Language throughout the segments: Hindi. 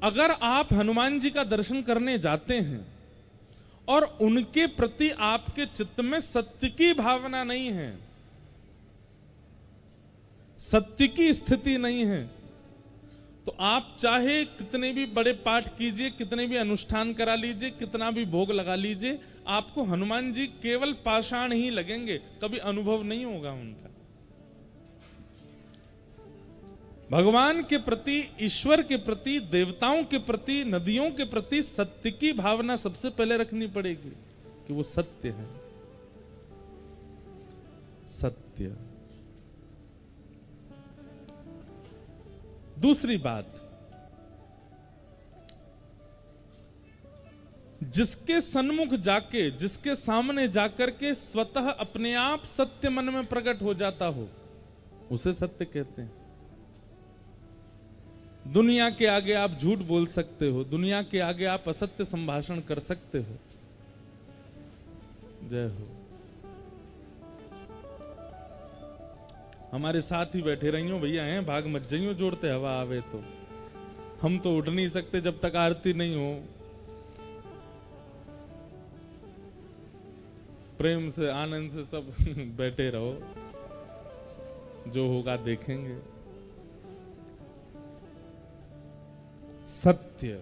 अगर आप हनुमान जी का दर्शन करने जाते हैं और उनके प्रति आपके चित्त में सत्य की भावना नहीं है, सत्य की स्थिति नहीं है, तो आप चाहे कितने भी बड़े पाठ कीजिए, कितने भी अनुष्ठान करा लीजिए, कितना भी भोग लगा लीजिए, आपको हनुमान जी केवल पाषाण ही लगेंगे, कभी अनुभव नहीं होगा उनका। भगवान के प्रति, ईश्वर के प्रति, देवताओं के प्रति, नदियों के प्रति सत्य की भावना सबसे पहले रखनी पड़ेगी कि वो सत्य है। सत्य। दूसरी बात, जिसके सन्मुख जाके, जिसके सामने जाकर के स्वतः अपने आप सत्य मन में प्रकट हो जाता हो, उसे सत्य कहते हैं। दुनिया के आगे आप झूठ बोल सकते हो, दुनिया के आगे आप असत्य संभाषण कर सकते हो। जय हो। हमारे साथ ही बैठे रहियो भैया हैं, भाग मत जाइयो, जोड़ते हवा आवे तो। हम तो उठ नहीं सकते जब तक आरती नहीं हो। प्रेम से, आनंद से सब बैठे रहो, जो होगा देखेंगे। सत्य,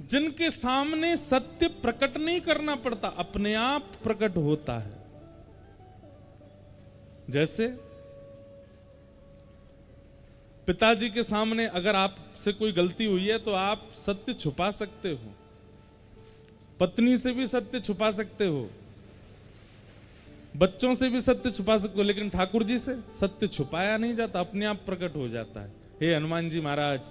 जिनके सामने सत्य प्रकट नहीं करना पड़ता, अपने आप प्रकट होता है। जैसे पिताजी के सामने अगर आपसे कोई गलती हुई है तो आप सत्य छुपा सकते हो, पत्नी से भी सत्य छुपा सकते हो, बच्चों से भी सत्य छुपा सकते हो, लेकिन ठाकुर जी से सत्य छुपाया नहीं जाता, अपने आप प्रकट हो जाता है। हे हनुमान जी महाराज,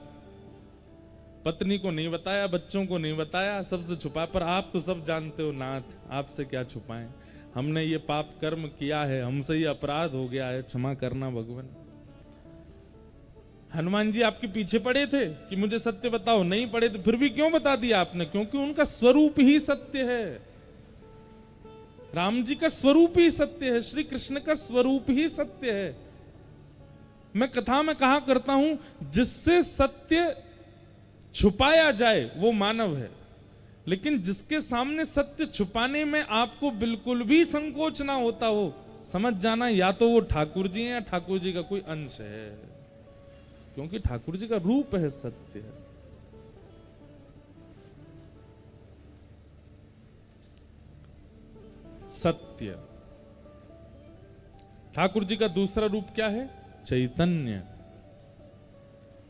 पत्नी को नहीं बताया, बच्चों को नहीं बताया, सबसे छुपा, पर आप तो सब जानते हो नाथ, आपसे क्या छुपाएं। हमने ये पाप कर्म किया है, हमसे ये अपराध हो गया है, क्षमा करना भगवान। हनुमान जी आपके पीछे पड़े थे कि मुझे सत्य बताओ, नहीं पड़े थे, फिर भी क्यों बता दिया आपने? क्योंकि उनका स्वरूप ही सत्य है। राम जी का स्वरूप ही सत्य है, श्री कृष्ण का स्वरूप ही सत्य है। मैं कथा में कहा करता हूं, जिससे सत्य छुपाया जाए वो मानव है, लेकिन जिसके सामने सत्य छुपाने में आपको बिल्कुल भी संकोच ना होता हो, समझ जाना या तो वो ठाकुर जी हैं या ठाकुर जी का कोई अंश है, क्योंकि ठाकुर जी का रूप है सत्य। सत्य। ठाकुर जी का दूसरा रूप क्या है? चैतन्य।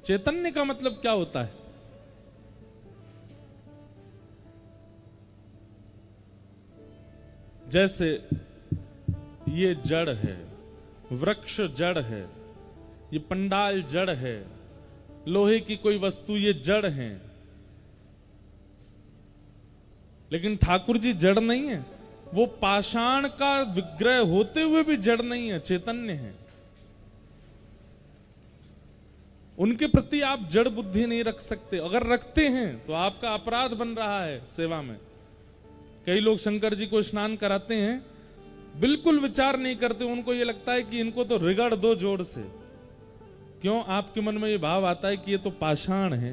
चैतन्य का मतलब क्या होता है? जैसे ये जड़ है, वृक्ष जड़ है, ये पंडाल जड़ है, लोहे की कोई वस्तु ये जड़ है, लेकिन ठाकुर जी जड़ नहीं है। वो पाषाण का विग्रह होते हुए भी जड़ नहीं है, चैतन्य है। उनके प्रति आप जड़ बुद्धि नहीं रख सकते, अगर रखते हैं तो आपका अपराध बन रहा है सेवा में। कई लोग शंकर जी को स्नान कराते हैं, बिल्कुल विचार नहीं करते, उनको ये लगता है कि इनको तो रिगड़ दो जोर से। क्यों? आपके मन में ये भाव आता है कि ये तो पाषाण है।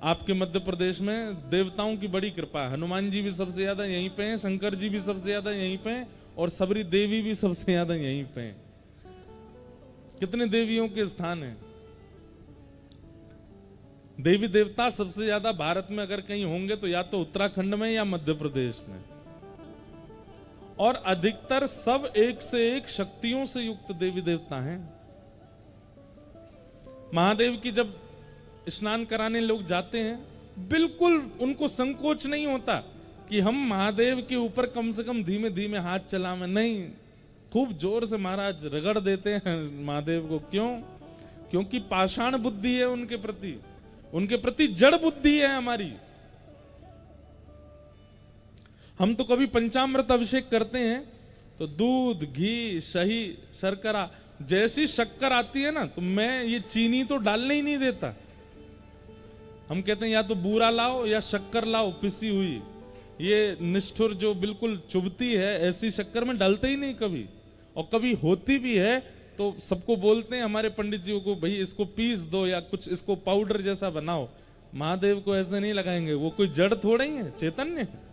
आपके मध्य प्रदेश में देवताओं की बड़ी कृपा है, हनुमान जी भी सबसे ज्यादा यहीं पे हैं, शंकर जी भी सबसे ज्यादा यहीं पे हैं, और सबरी देवी भी सबसे ज्यादा यहीं पे हैं। कितने देवियों के स्थान हैं? देवी देवता सबसे ज्यादा भारत में अगर कहीं होंगे तो या तो उत्तराखंड में या मध्य प्रदेश में, और अधिकतर सब एक से एक शक्तियों से युक्त देवी देवता हैं। महादेव की जब स्नान कराने लोग जाते हैं, बिल्कुल उनको संकोच नहीं होता कि हम महादेव के ऊपर कम से कम धीमे धीमे हाथ चलाएं, नहीं, खूब जोर से महाराज रगड़ देते हैं महादेव को। क्यों? क्योंकि पाषाण बुद्धि है उनके प्रति, उनके प्रति जड़ बुद्धि है हमारी। हम तो कभी पंचामृत अभिषेक करते हैं तो दूध, घी, शही, शर्करा, जैसी शक्कर आती है ना, तो मैं ये चीनी तो डालने ही नहीं देता। हम कहते हैं या तो बूरा लाओ या शक्कर लाओ पिसी हुई, ये निष्ठुर जो बिल्कुल चुभती है, ऐसी शक्कर में डालते ही नहीं कभी। और कभी होती भी है तो सबको बोलते हैं हमारे पंडित जी को, भाई इसको पीस दो या कुछ इसको पाउडर जैसा बनाओ। महादेव को ऐसे नहीं लगाएंगे, वो कोई जड़ थोड़ा ही है, चैतन्य है।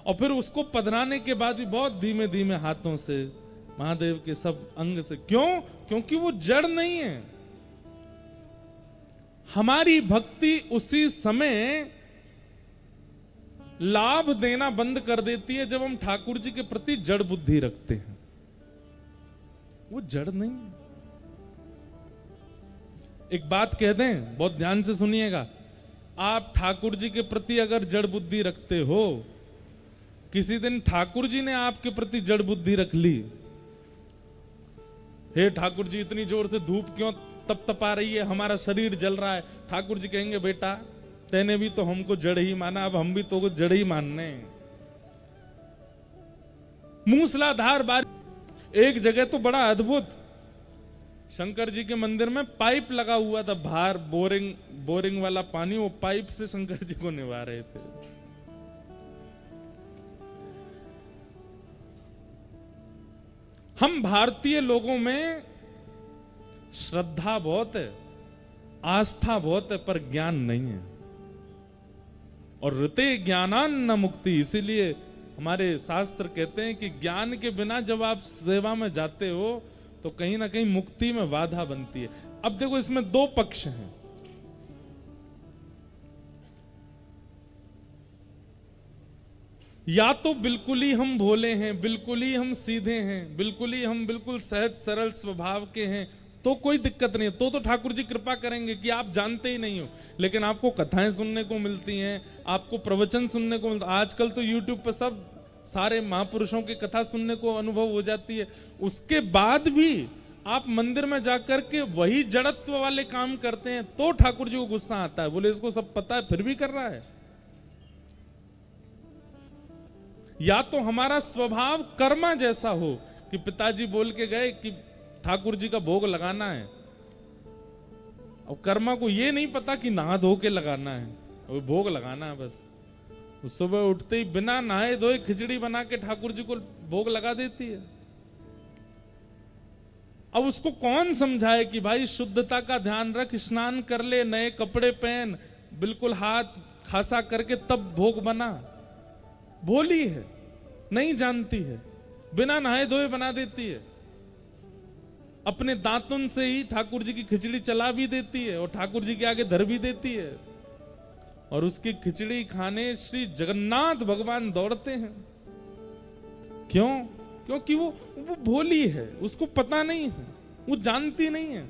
और फिर उसको पधराने के बाद भी बहुत धीमे धीमे हाथों से महादेव के सब अंग से, क्यों? क्योंकि वो जड़ नहीं है। हमारी भक्ति उसी समय लाभ देना बंद कर देती है जब हम ठाकुर जी के प्रति जड़ बुद्धि रखते हैं। वो जड़ नहीं। एक बात कह दें, बहुत ध्यान से सुनिएगा। आप ठाकुर जी के प्रति अगर जड़ बुद्धि रखते हो, किसी दिन ठाकुर जी ने आपके प्रति जड़ बुद्धि रख ली, हे ठाकुर जी इतनी जोर से धूप क्यों तपतपा रही है, हमारा शरीर जल रहा है। ठाकुर जी कहेंगे बेटा तेने भी तो हमको जड़ ही माना, अब हम भी तो जड़ ही मानने। मूसलाधार बारिश। एक जगह तो बड़ा अद्भुत, शंकर जी के मंदिर में पाइप लगा हुआ था बाहर, बोरिंग वाला पानी, वो पाइप से शंकर जी को निभा रहे थे। हम भारतीय लोगों में श्रद्धा बहुत है, आस्था बहुत है, पर ज्ञान नहीं है। और ऋते ज्ञानान न मुक्ति, इसीलिए हमारे शास्त्र कहते हैं कि ज्ञान के बिना जब आप सेवा में जाते हो तो कहीं ना कहीं मुक्ति में बाधा बनती है। अब देखो इसमें दो पक्ष हैं। या तो बिल्कुल ही हम भोले हैं, बिल्कुल ही हम सीधे हैं, बिल्कुल ही हम बिल्कुल सहज सरल स्वभाव के हैं, तो कोई दिक्कत नहीं है, तो ठाकुर जी कृपा करेंगे कि आप जानते ही नहीं हो, लेकिन आपको कथाएं सुनने को मिलती हैं, आपको प्रवचन सुनने को मिलता है। आजकल तो यूट्यूब पर सब सारे महापुरुषों की कथा सुनने को अनुभव हो जाती है। उसके बाद भी आप मंदिर में जाकर के वही जड़त्व वाले काम करते हैं तो ठाकुर जी को गुस्सा आता है, बोले इसको सब पता है फिर भी कर रहा है। या तो हमारा स्वभाव कर्मा जैसा हो कि पिताजी बोल के गए कि ठाकुर जी का भोग लगाना है, और कर्मा को ये नहीं पता कि नहा धो के लगाना है, वो भोग लगाना है बस। उस सुबह उठते ही बिना नहाए धोए खिचड़ी बना के ठाकुर जी को भोग लगा देती है। अब उसको कौन समझाए कि भाई शुद्धता का ध्यान रख, स्नान कर ले, नए कपड़े पहन, बिल्कुल हाथ खासा करके तब भोग बना। भोली है, नहीं जानती है, बिना नहाए धोए बना देती है, अपने दांतुन से ही ठाकुर जी की खिचड़ी चला भी देती है और ठाकुर जी के आगे धर भी देती है, और उसकी खिचड़ी खाने श्री जगन्नाथ भगवान दौड़ते हैं। क्यों? क्योंकि वो भोली है, उसको पता नहीं है, वो जानती नहीं है।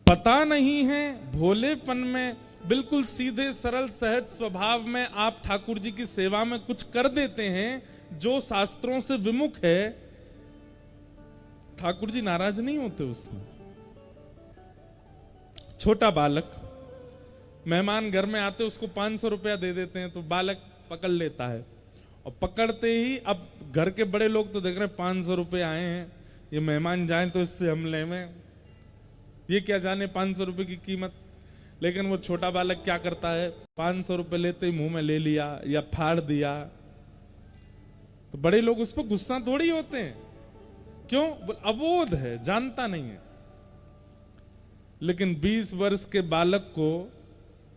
पता नहीं है, भोलेपन में, बिल्कुल सीधे सरल सहज स्वभाव में आप ठाकुर जी की सेवा में कुछ कर देते हैं जो शास्त्रों से विमुख है। ठाकुर जी नाराज नहीं होते उसमें। छोटा बालक, मेहमान घर में आते उसको 500 रुपया दे देते हैं तो बालक पकड़ लेता है, और पकड़ते ही अब घर के बड़े लोग तो देख रहे हैं 500 रुपये आए हैं, ये मेहमान जाए तो इससे हम ले में, ये क्या जाने 500 रुपये की कीमत। लेकिन वो छोटा बालक क्या करता है, 500 रुपये लेते ही मुंह में ले लिया या फाड़ दिया, तो बड़े लोग उस पर गुस्सा थोड़ी होते हैं। क्यों? अबोध है, जानता नहीं है। लेकिन 20 वर्ष के बालक को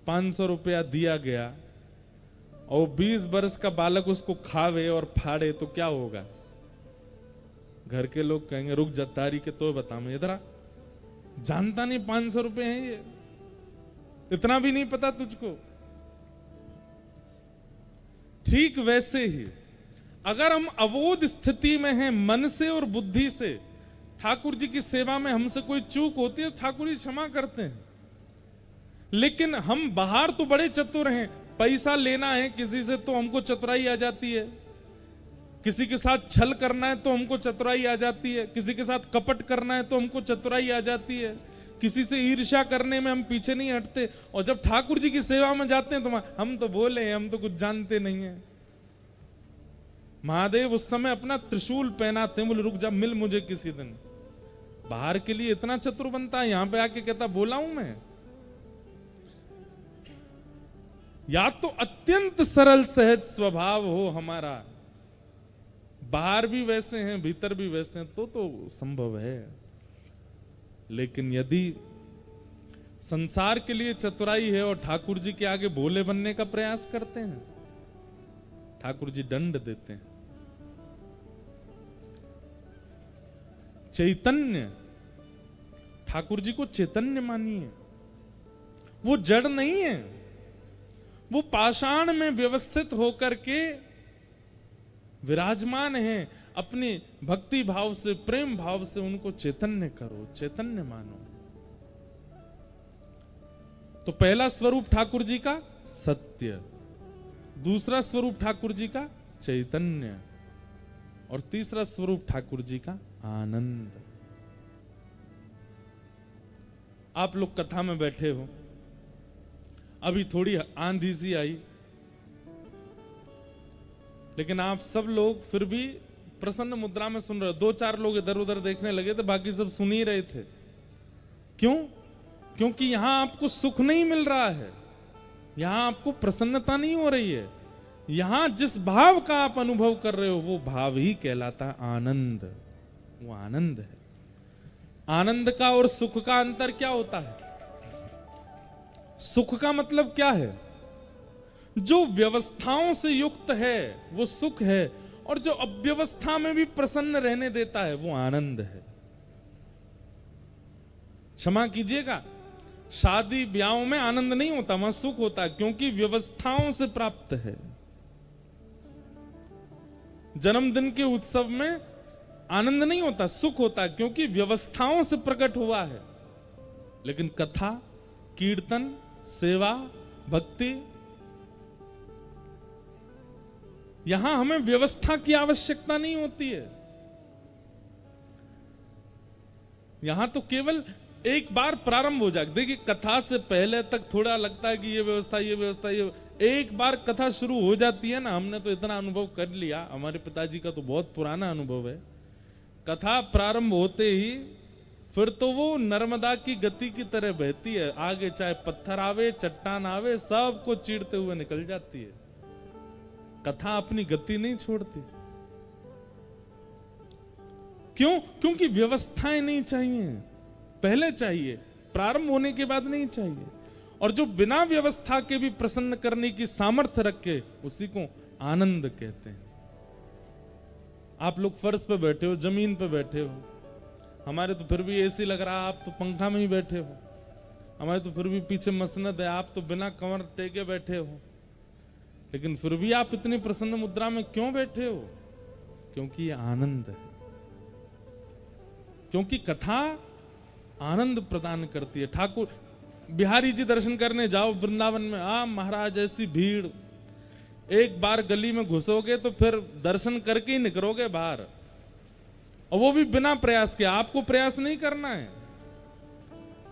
500 रुपया दिया गया और 20 वर्ष का बालक उसको खावे और फाड़े तो क्या होगा? घर के लोग कहेंगे रुक जा तारी के तो बता, मैं इधर आ, जानता नहीं 500 रुपए हैं ये, इतना भी नहीं पता तुझको। ठीक वैसे ही अगर हम अवोध स्थिति में हैं मन से और बुद्धि से, ठाकुर जी की सेवा में हमसे कोई चूक होती है ठाकुर जी क्षमा करते हैं। लेकिन हम बाहर तो बड़े चतुर हैं, पैसा लेना है किसी से तो हमको चतुराई आ जाती है, किसी के साथ छल करना है तो हमको चतुराई आ जाती है, किसी के साथ कपट करना है तो हमको चतुराई आ जाती है, किसी से ईर्ष्या करने में हम पीछे नहीं हटते। और जब ठाकुर जी की सेवा में जाते हैं तो हम तो बोले हैं, हम तो कुछ जानते नहीं है। महादेव उस समय अपना त्रिशूल पहनाते हैं, बोले रुक जा मिल मुझे किसी दिन। बाहर के लिए इतना चतुर बनता है, यहां पे आके कहता बोला हूं मैं। या तो अत्यंत सरल सहज स्वभाव हो हमारा, बाहर भी वैसे हैं भीतर भी वैसे हैं तो संभव है। लेकिन यदि संसार के लिए चतुराई है और ठाकुर जी के आगे भोले बनने का प्रयास करते हैं, ठाकुर जी दंड देते हैं। चैतन्य, ठाकुर जी को चैतन्य मानिए, वो जड़ नहीं है, वो पाषाण में व्यवस्थित होकर के विराजमान है। अपनी भक्ति भाव से, प्रेम भाव से उनको चैतन्य करो, चैतन्य मानो। तो पहला स्वरूप ठाकुर जी का सत्य, दूसरा स्वरूप ठाकुर जी का चैतन्य, और तीसरा स्वरूप ठाकुर जी का आनंद। आप लोग कथा में बैठे हो, अभी थोड़ी आंधी सी आई, लेकिन आप सब लोग फिर भी प्रसन्न मुद्रा में सुन रहे हो। 2-4 लोग इधर उधर देखने लगे थे, बाकी सब सुन ही रहे थे। क्यों? क्योंकि यहां आपको सुख नहीं मिल रहा है, यहां आपको प्रसन्नता नहीं हो रही है। यहां जिस भाव का आप अनुभव कर रहे हो वो भाव ही कहलाता है आनंद। वो आनंद है। आनंद का और सुख का अंतर क्या होता है? सुख का मतलब क्या है? जो व्यवस्थाओं से युक्त है वो सुख है, और जो अव्यवस्था में भी प्रसन्न रहने देता है वो आनंद है। क्षमा कीजिएगा, शादी ब्याहों में आनंद नहीं होता, वहां सुख होता है, क्योंकि व्यवस्थाओं से प्राप्त है। जन्मदिन के उत्सव में आनंद नहीं होता, सुख होता है, क्योंकि व्यवस्थाओं से प्रकट हुआ है। लेकिन कथा, कीर्तन, सेवा, भक्ति, यहां हमें व्यवस्था की आवश्यकता नहीं होती है। यहां तो केवल एक बार प्रारंभ हो जाए। देखिए, कथा से पहले तक थोड़ा लगता है कि ये व्यवस्था, ये व्यवस्था, ये, एक बार कथा शुरू हो जाती है ना, हमने तो इतना अनुभव कर लिया, हमारे पिताजी का तो बहुत पुराना अनुभव है। कथा प्रारंभ होते ही फिर तो वो नर्मदा की गति की तरह बहती है, आगे चाहे पत्थर आवे, चट्टान आवे, सबको चीरते हुए निकल जाती है। कथा अपनी गति नहीं छोड़ती। क्यों? क्योंकि व्यवस्थाएं नहीं चाहिए, पहले चाहिए, प्रारंभ होने के बाद नहीं चाहिए। और जो बिना व्यवस्था के भी प्रसन्न करने की सामर्थ्य रखे, उसी को आनंद कहते हैं। आप लोग फर्श पे बैठे हो, जमीन पे बैठे हो, हमारे तो फिर भी एसी लग रहा है, आप तो पंखा में ही बैठे हो। हमारे तो फिर भी पीछे मसनद है, आप तो बिना कमर टेके बैठे हो। लेकिन फिर भी आप इतनी प्रसन्न मुद्रा में क्यों बैठे हो? क्योंकि ये आनंद है, क्योंकि कथा आनंद प्रदान करती है। ठाकुर बिहारी जी दर्शन करने जाओ वृंदावन में, महाराज ऐसी भीड़, एक बार गली में घुसोगे तो फिर दर्शन करके ही निकलोगे बाहर, और वो भी बिना प्रयास के। आपको प्रयास नहीं करना है,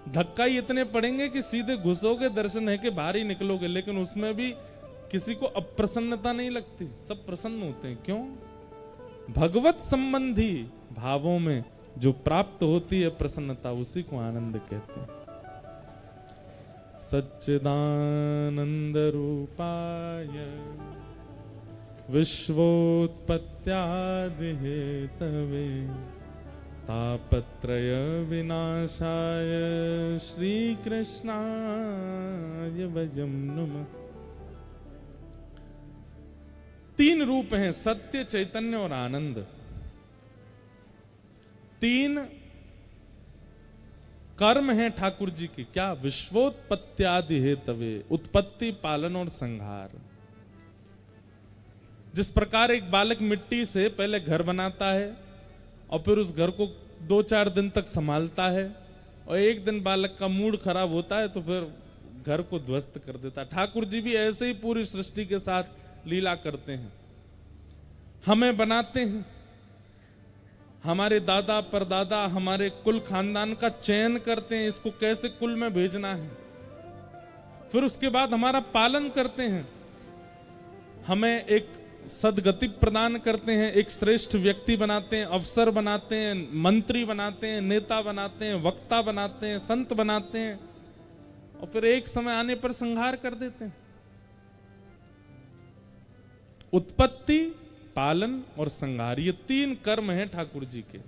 धक्का ही इतने पड़ेंगे कि सीधे घुसोगे, दर्शन है कि बाहर ही निकलोगे। लेकिन उसमें भी किसी को अप्रसन्नता नहीं लगती, सब प्रसन्न होते हैं। क्यों? भगवत संबंधी भावों में जो प्राप्त होती है प्रसन्नता, उसी को आनंद कहते हैं। सच्चिदानंद रूपाय विश्वोत्पत्त्यादि हेतवे तापत्रय विनाशाय श्री कृष्णाय वयं नमः। 3 रूप हैं, सत्य, चैतन्य और आनंद। 3 कर्म हैं ठाकुर जी की। क्या? विश्वोत्पत्त्यादि हेतवे, उत्पत्ति, पालन और संहार। जिस प्रकार एक बालक मिट्टी से पहले घर बनाता है और फिर उस घर को 2-4 दिन तक संभालता है, और एक दिन बालक का मूड खराब होता है तो फिर घर को ध्वस्त कर देता है। ठाकुर जी भी ऐसे ही पूरी सृष्टि के साथ लीला करते हैं। हमें बनाते हैं, हमारे दादा परदादा, हमारे कुल खानदान का चयन करते हैं, इसको कैसे कुल में भेजना है। फिर उसके बाद हमारा पालन करते हैं, हमें एक सदगति प्रदान करते हैं, एक श्रेष्ठ व्यक्ति बनाते हैं, अफसर बनाते हैं, मंत्री बनाते हैं, नेता बनाते हैं, वक्ता बनाते हैं, संत बनाते हैं, और फिर एक समय आने पर संहार कर देते हैं। उत्पत्ति, पालन और संहार, ये 3 कर्म हैं ठाकुर जी के।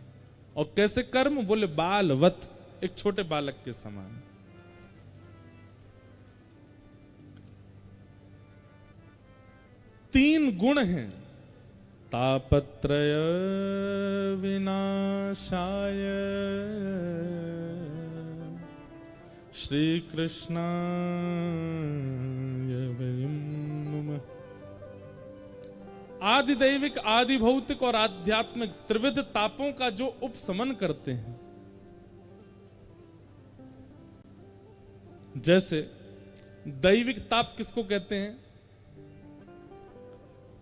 और कैसे कर्म? बोले बालवत, एक छोटे बालक के समान। तीन गुण हैं, तापत्रय विनाशाय श्री कृष्णाय वयं नमः। आदि दैविक, आदि भौतिक और आध्यात्मिक त्रिविध तापों का जो उपशमन करते हैं। जैसे दैविक ताप किसको कहते हैं?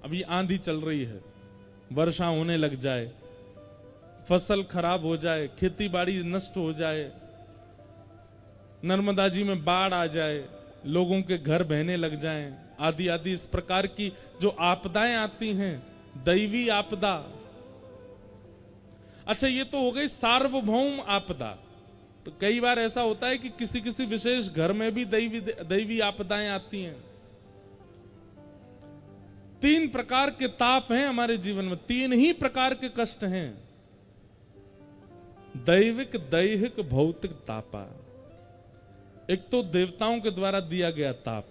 अभी आंधी चल रही है, वर्षा होने लग जाए, फसल खराब हो जाए, खेती बाड़ी नष्ट हो जाए, नर्मदा जी में बाढ़ आ जाए, लोगों के घर बहने लग जाएं, आदि आदि इस प्रकार की जो आपदाएं आती हैं, दैवी आपदा। अच्छा, ये तो हो गई सार्वभौम आपदा। तो कई बार ऐसा होता है कि किसी किसी विशेष घर में भी दैवी आपदाएं आती हैं। 3 प्रकार के ताप हैं हमारे जीवन में, 3 ही प्रकार के कष्ट हैं, दैविक, दैहिक, भौतिक तापा। एक तो देवताओं के द्वारा दिया गया ताप,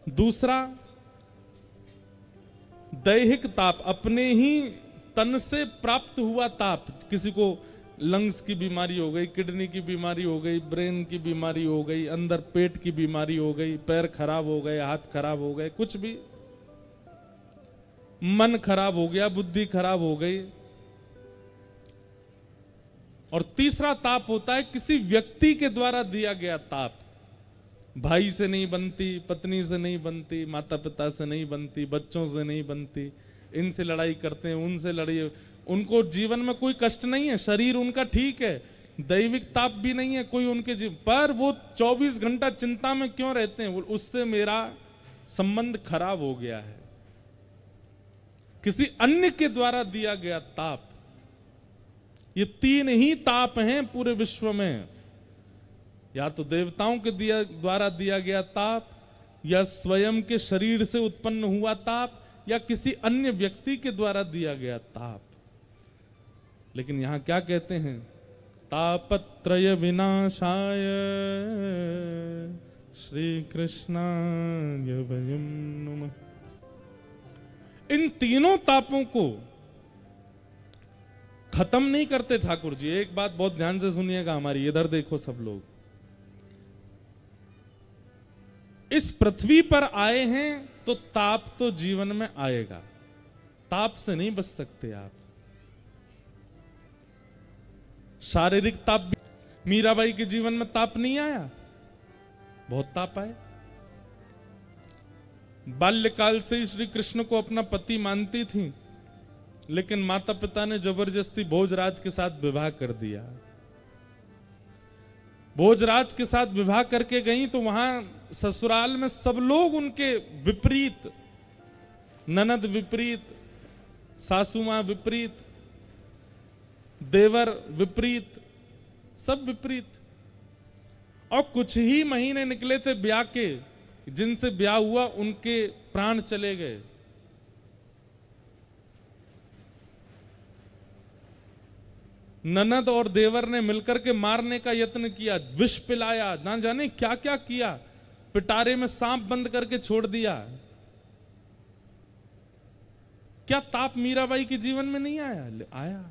दूसरा दैहिक ताप, अपने ही तन से प्राप्त हुआ ताप। किसी को लंग्स की बीमारी हो गई, किडनी की बीमारी हो गई, ब्रेन की बीमारी हो गई, अंदर पेट की बीमारी हो गई, पैर खराब हो गए, हाथ खराब हो गए, कुछ भी, मन खराब हो गया, बुद्धि खराब हो गई। और तीसरा ताप होता है किसी व्यक्ति के द्वारा दिया गया ताप। भाई से नहीं बनती, पत्नी से नहीं बनती, माता पिता से नहीं बनती, बच्चों से नहीं बनती, इनसे लड़ाई करते हैं, उनसे लड़ाई, उनको जीवन में कोई कष्ट नहीं है, शरीर उनका ठीक है, दैविक ताप भी नहीं है कोई उनके जीवन पर, वो 24 घंटा चिंता में क्यों रहते हैं? उससे मेरा संबंध खराब हो गया है। किसी अन्य के द्वारा दिया गया ताप, ये 3 ही ताप हैं पूरे विश्व में। या तो देवताओं के द्वारा दिया गया ताप, या स्वयं के शरीर से उत्पन्न हुआ ताप, या किसी अन्य व्यक्ति के द्वारा दिया गया ताप। लेकिन यहां क्या कहते हैं? तापत्रय विनाशाय श्री कृष्णाय वयं नमः। इन तीनों तापों को खत्म नहीं करते ठाकुर जी। एक बात बहुत ध्यान से सुनिएगा हमारी, इधर देखो सब लोग। इस पृथ्वी पर आए हैं तो ताप तो जीवन में आएगा, ताप से नहीं बच सकते आप। शारीरिक ताप भी, मीराबाई के जीवन में ताप नहीं आया, बहुत ताप आए। बाल्यकाल से ही श्री कृष्ण को अपना पति मानती थी, लेकिन माता पिता ने जबरदस्ती भोजराज के साथ विवाह कर दिया। भोजराज के साथ विवाह करके गई तो वहां ससुराल में सब लोग उनके विपरीत, ननद विपरीत, सासू मां विपरीत, देवर विपरीत, सब विपरीत। और कुछ ही महीने निकले थे ब्याह के, जिनसे ब्याह हुआ उनके प्राण चले गए। ननद और देवर ने मिलकर के मारने का यत्न किया, विष पिलाया, ना जाने क्या क्या किया, पिटारे में सांप बंद करके छोड़ दिया। क्या ताप मीराबाई के जीवन में नहीं आया? आया।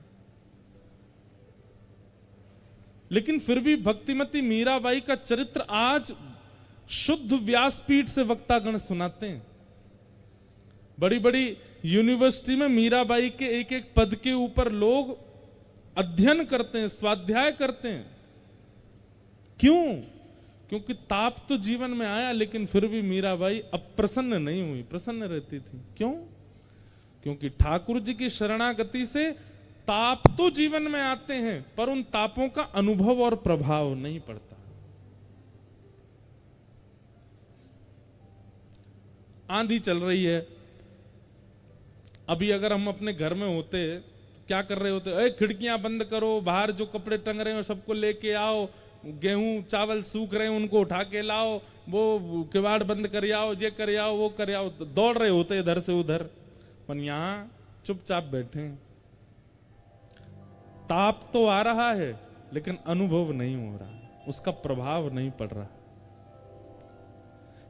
लेकिन फिर भी भक्तिमती मीराबाई का चरित्र आज शुद्ध व्यासपीठ से वक्तागण सुनाते हैं। बड़ी बड़ी यूनिवर्सिटी में मीराबाई के एक एक पद के ऊपर लोग अध्ययन करते हैं, स्वाध्याय करते हैं। क्यों? क्योंकि ताप तो जीवन में आया, लेकिन फिर भी मीराबाई अप्रसन्न नहीं हुई, प्रसन्न रहती थी। क्यों? क्योंकि ठाकुर जी की शरणागति से ताप तो जीवन में आते हैं, पर उन तापों का अनुभव और प्रभाव नहीं पड़ता। आंधी चल रही है, अभी अगर हम अपने घर में होते क्या कर रहे होते? अरे खिड़कियां बंद करो, बाहर जो कपड़े टंग रहे हो सबको लेके आओ, गेहूं चावल सूख रहे हैं उनको उठा के लाओ, वो किवाड़ बंद कर आओ, ये कर आओ, वो कर आओ। तो दौड़ रहे होते इधर से उधर, पर यहां चुपचाप बैठे हैं। ताप तो आ रहा है लेकिन अनुभव नहीं हो रहा, उसका प्रभाव नहीं पड़ रहा।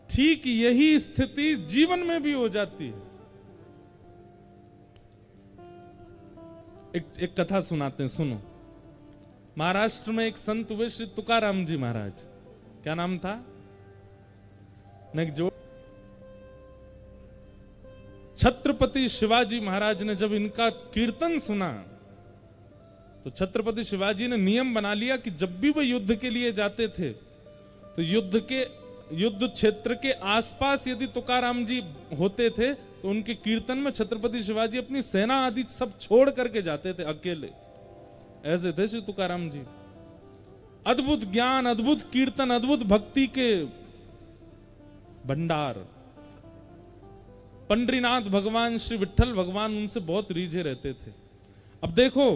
ठीक यही स्थिति जीवन में भी हो जाती है। एक कथा सुनाते हैं, सुनो। महाराष्ट्र में एक संत हुए श्री तुकाराम जी महाराज। क्या नाम था? जो छत्रपति शिवाजी महाराज ने जब इनका कीर्तन सुना तो छत्रपति शिवाजी ने नियम बना लिया कि जब भी वो युद्ध के लिए जाते थे तो युद्ध क्षेत्र के आसपास यदि तुकाराम जी होते थे तो उनके कीर्तन में छत्रपति शिवाजी अपनी सेना आदि सब छोड़ करके जाते थे अकेले। ऐसे थे श्री तुकाराम जी। अद्भुत ज्ञान, अद्भुत कीर्तन, अद्भुत भक्ति के भंडार। पंडरीनाथ भगवान, श्री विठ्ठल भगवान उनसे बहुत रीझे रहते थे। अब देखो,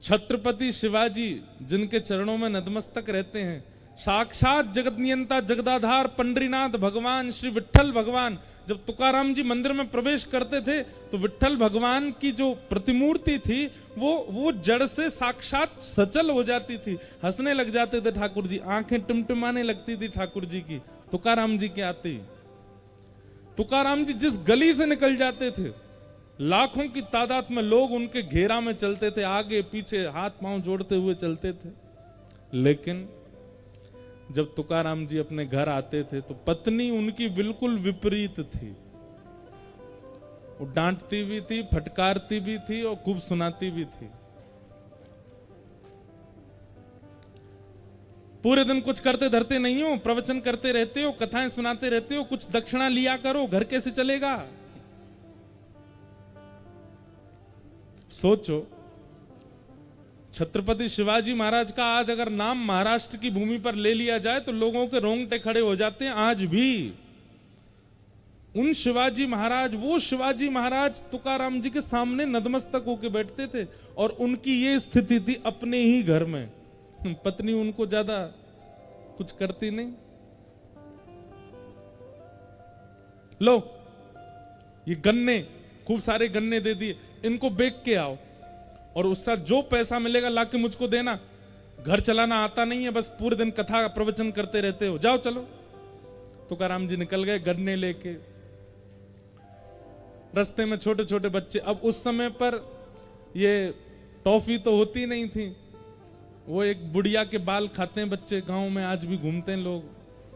छत्रपति शिवाजी जिनके चरणों में नतमस्तक रहते हैं, साक्षात जगत नियंता जगदाधार पंडरीनाथ भगवान श्री विठ्ठल भगवान जब तुकाराम जी मंदिर में प्रवेश करते थे तो विठ्ठल भगवान की जो प्रतिमूर्ति थी वो जड़ से साक्षात सचल हो जाती थी। हंसने लग जाते थे ठाकुर जी, आंखें टिमटिमाने लगती थी ठाकुर जी की तुकाराम जी के आते ही। तुकाराम जी जिस गली से निकल जाते थे लाखों की तादाद में लोग उनके घेरा में चलते थे, आगे पीछे हाथ पांव जोड़ते हुए चलते थे। लेकिन जब तुकाराम जी अपने घर आते थे तो पत्नी उनकी बिल्कुल विपरीत थी। वो डांटती भी थी, फटकारती भी थी और खूब सुनाती भी थी। पूरे दिन कुछ करते धरते नहीं हो, प्रवचन करते रहते हो, कथाएं सुनाते रहते हो, कुछ दक्षिणा लिया करो, घर कैसे चलेगा? सोचो, छत्रपति शिवाजी महाराज का आज अगर नाम महाराष्ट्र की भूमि पर ले लिया जाए तो लोगों के रोंगटे खड़े हो जाते हैं। आज भी उन शिवाजी महाराज, वो शिवाजी महाराज तुकाराम जी के सामने नतमस्तक होकर बैठते थे और उनकी ये स्थिति थी अपने ही घर में। पत्नी उनको ज्यादा कुछ करती नहीं। लो ये गन्ने, खूब सारे गन्ने दे दिए, इनको बेच के आओ और उसका जो पैसा मिलेगा लाके मुझको देना। घर चलाना आता नहीं है, बस पूरे दिन कथा प्रवचन करते रहते हो, जाओ चलो। तुकाराम जी निकल गए गन्ने लेके। रास्ते में छोटे छोटे बच्चे, अब उस समय पर ये टॉफी तो होती नहीं थी, वो एक बुढ़िया के बाल खाते हैं बच्चे, गांव में आज भी घूमते हैं लोग,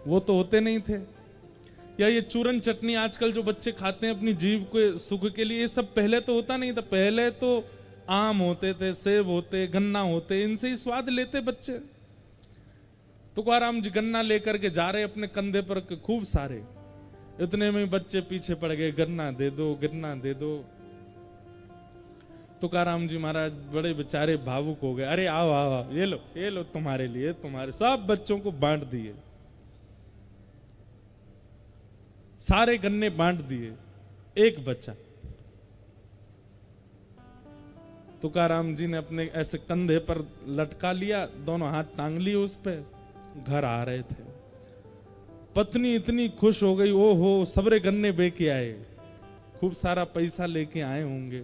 वो तो होते नहीं थे। या ये चूरन चटनी आजकल जो बच्चे खाते हैं अपनी जीभ के सुख के लिए, ये सब पहले तो होता नहीं था। पहले तो आम होते थे, सेब होते, गन्ना होते, इनसे ही स्वाद लेते बच्चे। तुकाराम जी गन्ना लेकर के जा रहे अपने कंधे पर खूब सारे, इतने में बच्चे पीछे पड़ गए, गन्ना दे दो, गन्ना दे दो। तुकाराम जी महाराज बड़े बेचारे भावुक हो गए। अरे आओ आओ आओ, ये लो तुम्हारे लिए, तुम्हारे। सब बच्चों को बांट दिए, सारे गन्ने बांट दिए, एक बच्चा। तुकाराम जी ने अपने ऐसे कंधे पर लटका लिया, दोनों हाथ टांग लिए उस पे, घर आ रहे थे। पत्नी इतनी खुश हो गई, ओहो सबरे गन्ने बेके आए, खूब सारा पैसा लेके आए होंगे।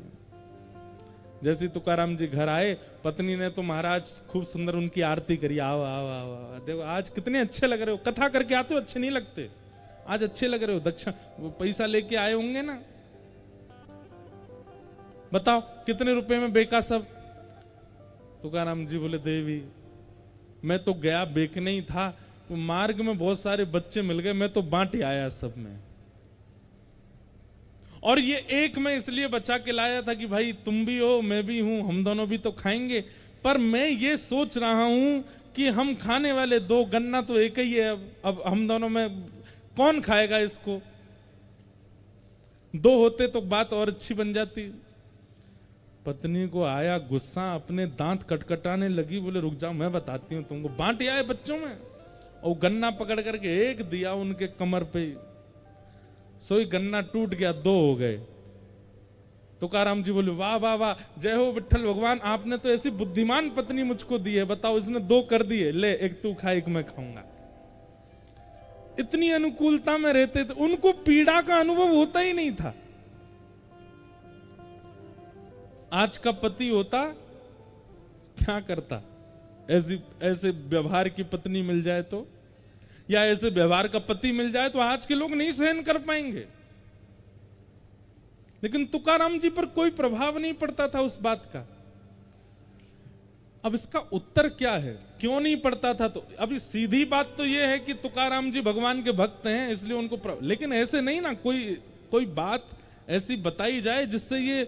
जैसे तुकाराम जी घर आए, पत्नी ने तो महाराज खूब सुंदर उनकी आरती करी। आओ आओ आओ आओ, देखो आज कितने अच्छे लग रहे हो, कथा करके आते हो अच्छे नहीं लगते, आज अच्छे लग रहे हो, दक्षिण पैसा लेके आए होंगे ना, बताओ कितने रुपए में बेका सब? तुकाराम जी बोले देवी मैं तो गया बेचने ही था, तो मार्ग में बहुत सारे बच्चे मिल गए, मैं तो बांट आया सब में, और ये एक मैं इसलिए बचा के लाया था कि भाई तुम भी हो मैं भी हूं, हम दोनों भी तो खाएंगे। पर मैं ये सोच रहा हूं कि हम खाने वाले दो, गन्ना तो एक ही है, अब हम दोनों में कौन खाएगा इसको? दो होते तो बात और अच्छी बन जाती। पत्नी को आया गुस्सा, अपने दांत कटकटाने लगी, बोले रुक जाओ मैं बताती हूँ तुमको। बांट आए बच्चों में और गन्ना पकड़ करके एक दिया उनके कमर पे, सोई गन्ना टूट गया, दो हो गए। तुकाराम जी बोले वाह वाह वाह, जय हो विठ्ठल भगवान, आपने तो ऐसी बुद्धिमान पत्नी मुझको दी है, बताओ इसने दो कर दिए, ले एक तू खा एक मैं खाऊंगा। इतनी अनुकूलता में रहते थे, उनको पीड़ा का अनुभव होता ही नहीं था। आज का पति होता क्या करता? ऐसे व्यवहार की पत्नी मिल जाए तो, या ऐसे व्यवहार का पति मिल जाए तो आज के लोग नहीं सहन कर पाएंगे। लेकिन तुकाराम जी पर कोई प्रभाव नहीं पड़ता था उस बात का। अब इसका उत्तर क्या है, क्यों नहीं पड़ता था? तो अभी सीधी बात तो यह है कि तुकाराम जी भगवान के भक्त हैं इसलिए उनको लेकिन ऐसे नहीं ना, कोई बात ऐसी बताई जाए जिससे ये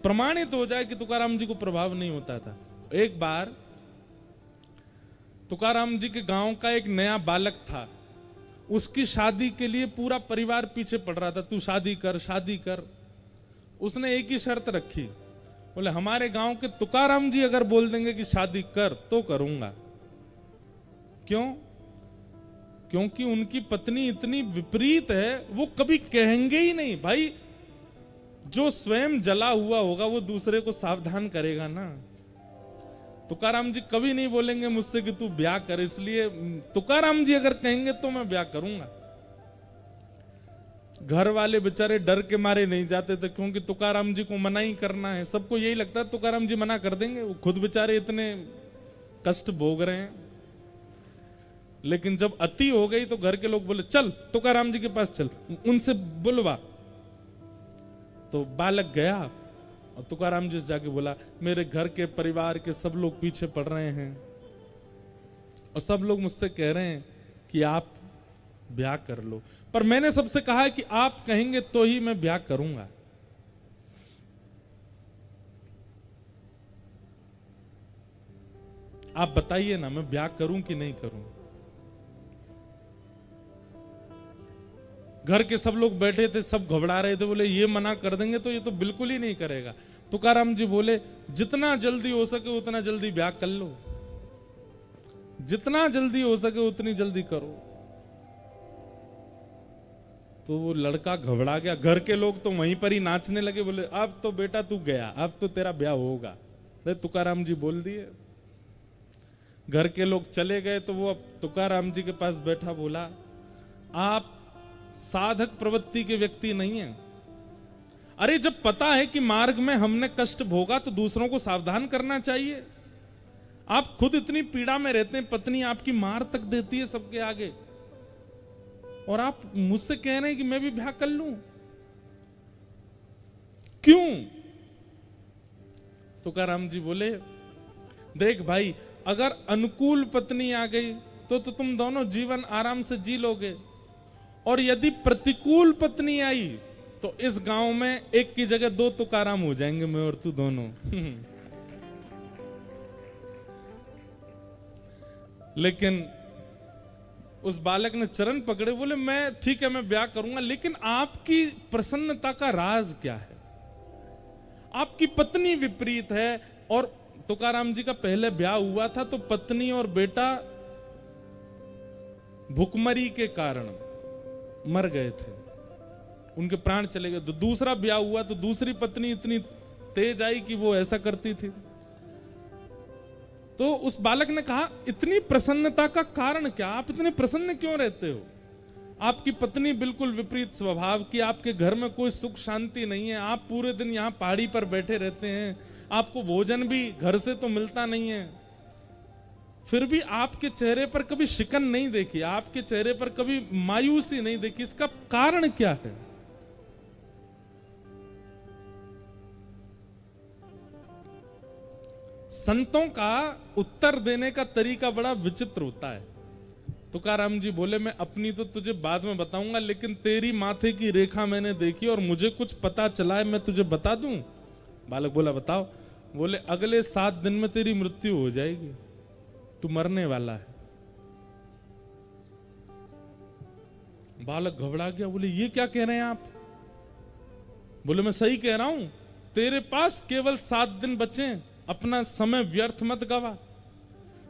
प्रमाणित हो जाए कि तुकाराम जी को प्रभाव नहीं होता था। एक बार तुकाराम जी के गांव का एक नया बालक था, उसकी शादी के लिए पूरा परिवार पीछे पड़ रहा था, तू शादी कर शादी कर। उसने एक ही शर्त रखी, बोले हमारे गांव के तुकाराम जी अगर बोल देंगे कि शादी कर तो करूंगा। क्यों? क्योंकि उनकी पत्नी इतनी विपरीत है, वो कभी कहेंगे ही नहीं। भाई जो स्वयं जला हुआ होगा वो दूसरे को सावधान करेगा ना। तुकाराम जी कभी नहीं बोलेंगे मुझसे कि तू ब्याह कर, इसलिए तुकाराम जी अगर कहेंगे तो मैं ब्याह करूंगा। घर वाले बेचारे डर के मारे नहीं जाते थे, क्योंकि तुकाराम जी को मना ही करना है। सबको यही लगता है तुकाराम जी मना कर देंगे, वो खुद बेचारे इतने कष्ट भोग रहे हैं। लेकिन जब अति हो गई तो घर के लोग बोले चल तुकाराम जी के पास चल, उनसे बुलवा। तो बालक गया और तुकाराम जी से जाके बोला मेरे घर के परिवार के सब लोग पीछे पड़ रहे हैं और सब लोग मुझसे कह रहे हैं कि आप ब्याह कर लो, पर मैंने सबसे कहा है कि आप कहेंगे तो ही मैं ब्याह करूंगा। आप बताइए ना, मैं ब्याह करूं कि नहीं करूं? घर के सब लोग बैठे थे, सब घबरा रहे थे, बोले ये मना कर देंगे तो ये तो बिल्कुल ही नहीं करेगा। तुकाराम जी बोले जितना जल्दी हो सके उतना जल्दी ब्याह कर लो, जितना जल्दी हो सके उतनी जल्दी करो। तो वो लड़का घबरा गया। घर के लोग तो वहीं पर ही नाचने लगे, बोले अब तो बेटा तू गया, अब तो तेरा ब्याह होगा। तुकाराम जी बोल दिए। घर के लोग चले गए तो वो अब तुकाराम जी के पास बैठा, बोला आप साधक प्रवृत्ति के व्यक्ति नहीं है। अरे जब पता है कि मार्ग में हमने कष्ट भोगा तो दूसरों को सावधान करना चाहिए। आप खुद इतनी पीड़ा में रहते हैं, पत्नी आपकी मार तक देती है सबके आगे, और आप मुझसे कह रहे हैं कि मैं भी ब्याह कर लूं। क्यों? तुकाराम जी बोले देख भाई, अगर अनुकूल पत्नी आ गई तो तुम दोनों जीवन आराम से जी लोगे, और यदि प्रतिकूल पत्नी आई तो इस गांव में एक की जगह दो तुकाराम हो जाएंगे, मैं और तू दोनों। लेकिन उस बालक ने चरण पकड़े, बोले मैं ठीक है मैं ब्याह करूंगा, लेकिन आपकी प्रसन्नता का राज क्या है? आपकी पत्नी विपरीत है। और तुकाराम जी का पहले ब्याह हुआ था तो पत्नी और बेटा भुखमरी के कारण मर गए थे, उनके प्राण चले गए। तो दूसरा ब्याह हुआ तो दूसरी पत्नी इतनी तेज आई कि वो ऐसा करती थी। तो उस बालक ने कहा इतनी प्रसन्नता का कारण क्या? आप इतने प्रसन्न क्यों रहते हो? आपकी पत्नी बिल्कुल विपरीत स्वभाव की, आपके घर में कोई सुख शांति नहीं है, आप पूरे दिन यहाँ पहाड़ी पर बैठे रहते हैं, आपको भोजन भी घर से तो मिलता नहीं है, फिर भी आपके चेहरे पर कभी शिकन नहीं देखी, आपके चेहरे पर कभी मायूसी नहीं देखी। इसका कारण क्या है? संतों का उत्तर देने का तरीका बड़ा विचित्र होता है। तुकाराम जी बोले मैं अपनी तो तुझे बाद में बताऊंगा, लेकिन तेरी माथे की रेखा मैंने देखी और मुझे कुछ पता चला है, मैं तुझे बता दूं। बालक बोला बताओ। बोले अगले 7 दिन में तेरी मृत्यु हो जाएगी, तू मरने वाला है। बालक घबरा गया, बोले ये क्या कह रहे हैं आप? बोले मैं सही कह रहा हूं, तेरे पास केवल 7 दिन बचे, अपना समय व्यर्थ मत गवा।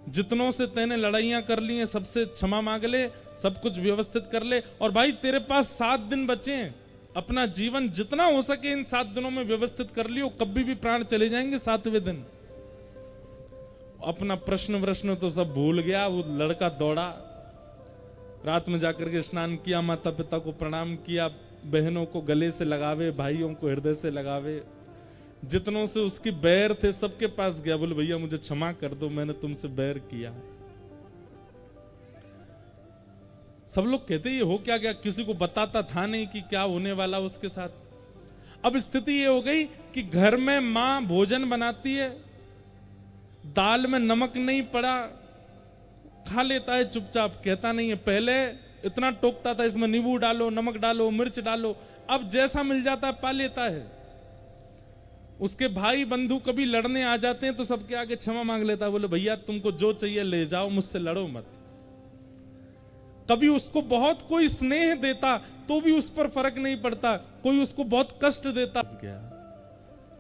जितनों से तेने लड़ाइयां कर ली हैं सबसे क्षमा मांग ले, सब कुछ व्यवस्थित कर ले, और भाई तेरे पास 7 दिन बचे हैं, अपना जीवन जितना हो सके इन 7 दिनों में व्यवस्थित कर लियो, कभी भी प्राण चले जाएंगे 7वें दिन। अपना प्रश्न तो सब भूल गया, वो लड़का दौड़ा, रात में जाकर के स्नान किया, माता पिता को प्रणाम किया, बहनों को गले से लगावे, भाइयों को हृदय से लगावे, जितनों से उसकी बैर थे सबके पास गया, बोले भैया मुझे क्षमा कर दो, मैंने तुमसे बैर किया। सब लोग कहते ये हो क्या गया, किसी को बताता था नहीं कि क्या होने वाला उसके साथ। अब स्थिति ये हो गई कि घर में मां भोजन बनाती है, दाल में नमक नहीं पड़ा, खा लेता है चुपचाप, कहता नहीं है। पहले इतना टोकता था, इसमें नींबू डालो, नमक डालो, मिर्च डालो, अब जैसा मिल जाता है पा लेता है। उसके भाई बंधु कभी लड़ने आ जाते हैं तो सबके आगे क्षमा मांग लेता है, बोले भैया तुमको जो चाहिए ले जाओ, मुझसे लड़ो मत। कभी उसको बहुत कोई स्नेह देता तो भी उस पर फर्क नहीं पड़ता, कोई उसको बहुत कष्ट देता गया,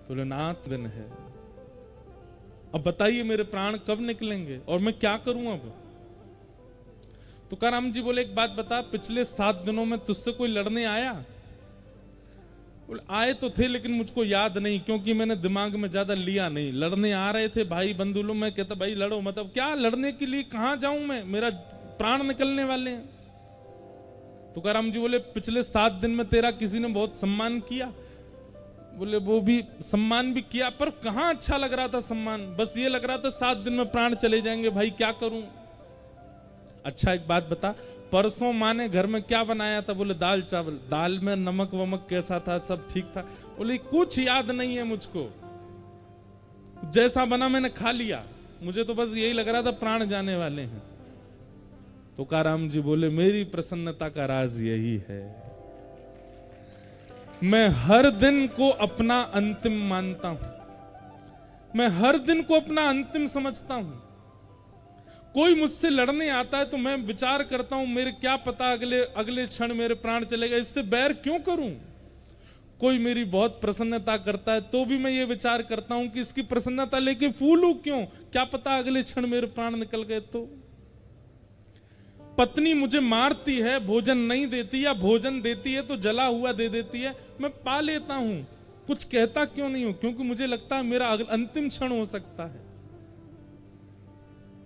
बोले नाथ दिन है, अब बताइए मेरे प्राण कब निकलेंगे और मैं क्या करूं अब। तुकाराम जी बोले एक बात बता, पिछले 7 दिनों में तुझसे कोई लड़ने आया? बोले आए तो थे लेकिन मुझको याद नहीं, क्योंकि मैंने दिमाग में ज्यादा लिया नहीं। लड़ने आ रहे थे भाई बंधु लोग, मैं कहता भाई लड़ो, मतलब क्या लड़ने के लिए, कहां जाऊं मैं, मेरा प्राण निकलने वाले हैं। तुकाराम जी बोले पिछले 7 दिन में तेरा किसी ने बहुत सम्मान किया? बोले वो भी सम्मान भी किया, पर कहां अच्छा लग रहा था सम्मान, बस ये लग रहा था 7 दिन में प्राण चले जाएंगे, भाई क्या करूं। अच्छा एक बात बता, परसों माँ ने घर में क्या बनाया था? बोले दाल चावल। दाल में नमक वमक कैसा था, सब ठीक था? बोले कुछ याद नहीं है मुझको, जैसा बना मैंने खा लिया, मुझे तो बस यही लग रहा था प्राण जाने वाले हैं। तुकाराम जी बोले मेरी प्रसन्नता का राज यही है, मैं हर दिन को अपना अंतिम मानता हूं, मैं हर दिन को अपना अंतिम समझता हूं। कोई मुझसे लड़ने आता है तो मैं विचार करता हूं मेरे क्या पता अगले क्षण मेरे प्राण चलेगा, इससे बैर क्यों करूं। कोई मेरी बहुत प्रसन्नता करता है तो भी मैं ये विचार करता हूं कि इसकी प्रसन्नता लेके फूलूं क्यों, क्या पता अगले क्षण मेरे प्राण निकल गए तो। पत्नी मुझे मारती है, भोजन नहीं देती, या भोजन देती है तो जला हुआ दे देती है, मैं पा लेता हूं, कुछ कहता क्यों नहीं हूं, क्योंकि मुझे लगता है मेरा अंतिम क्षण हो सकता है,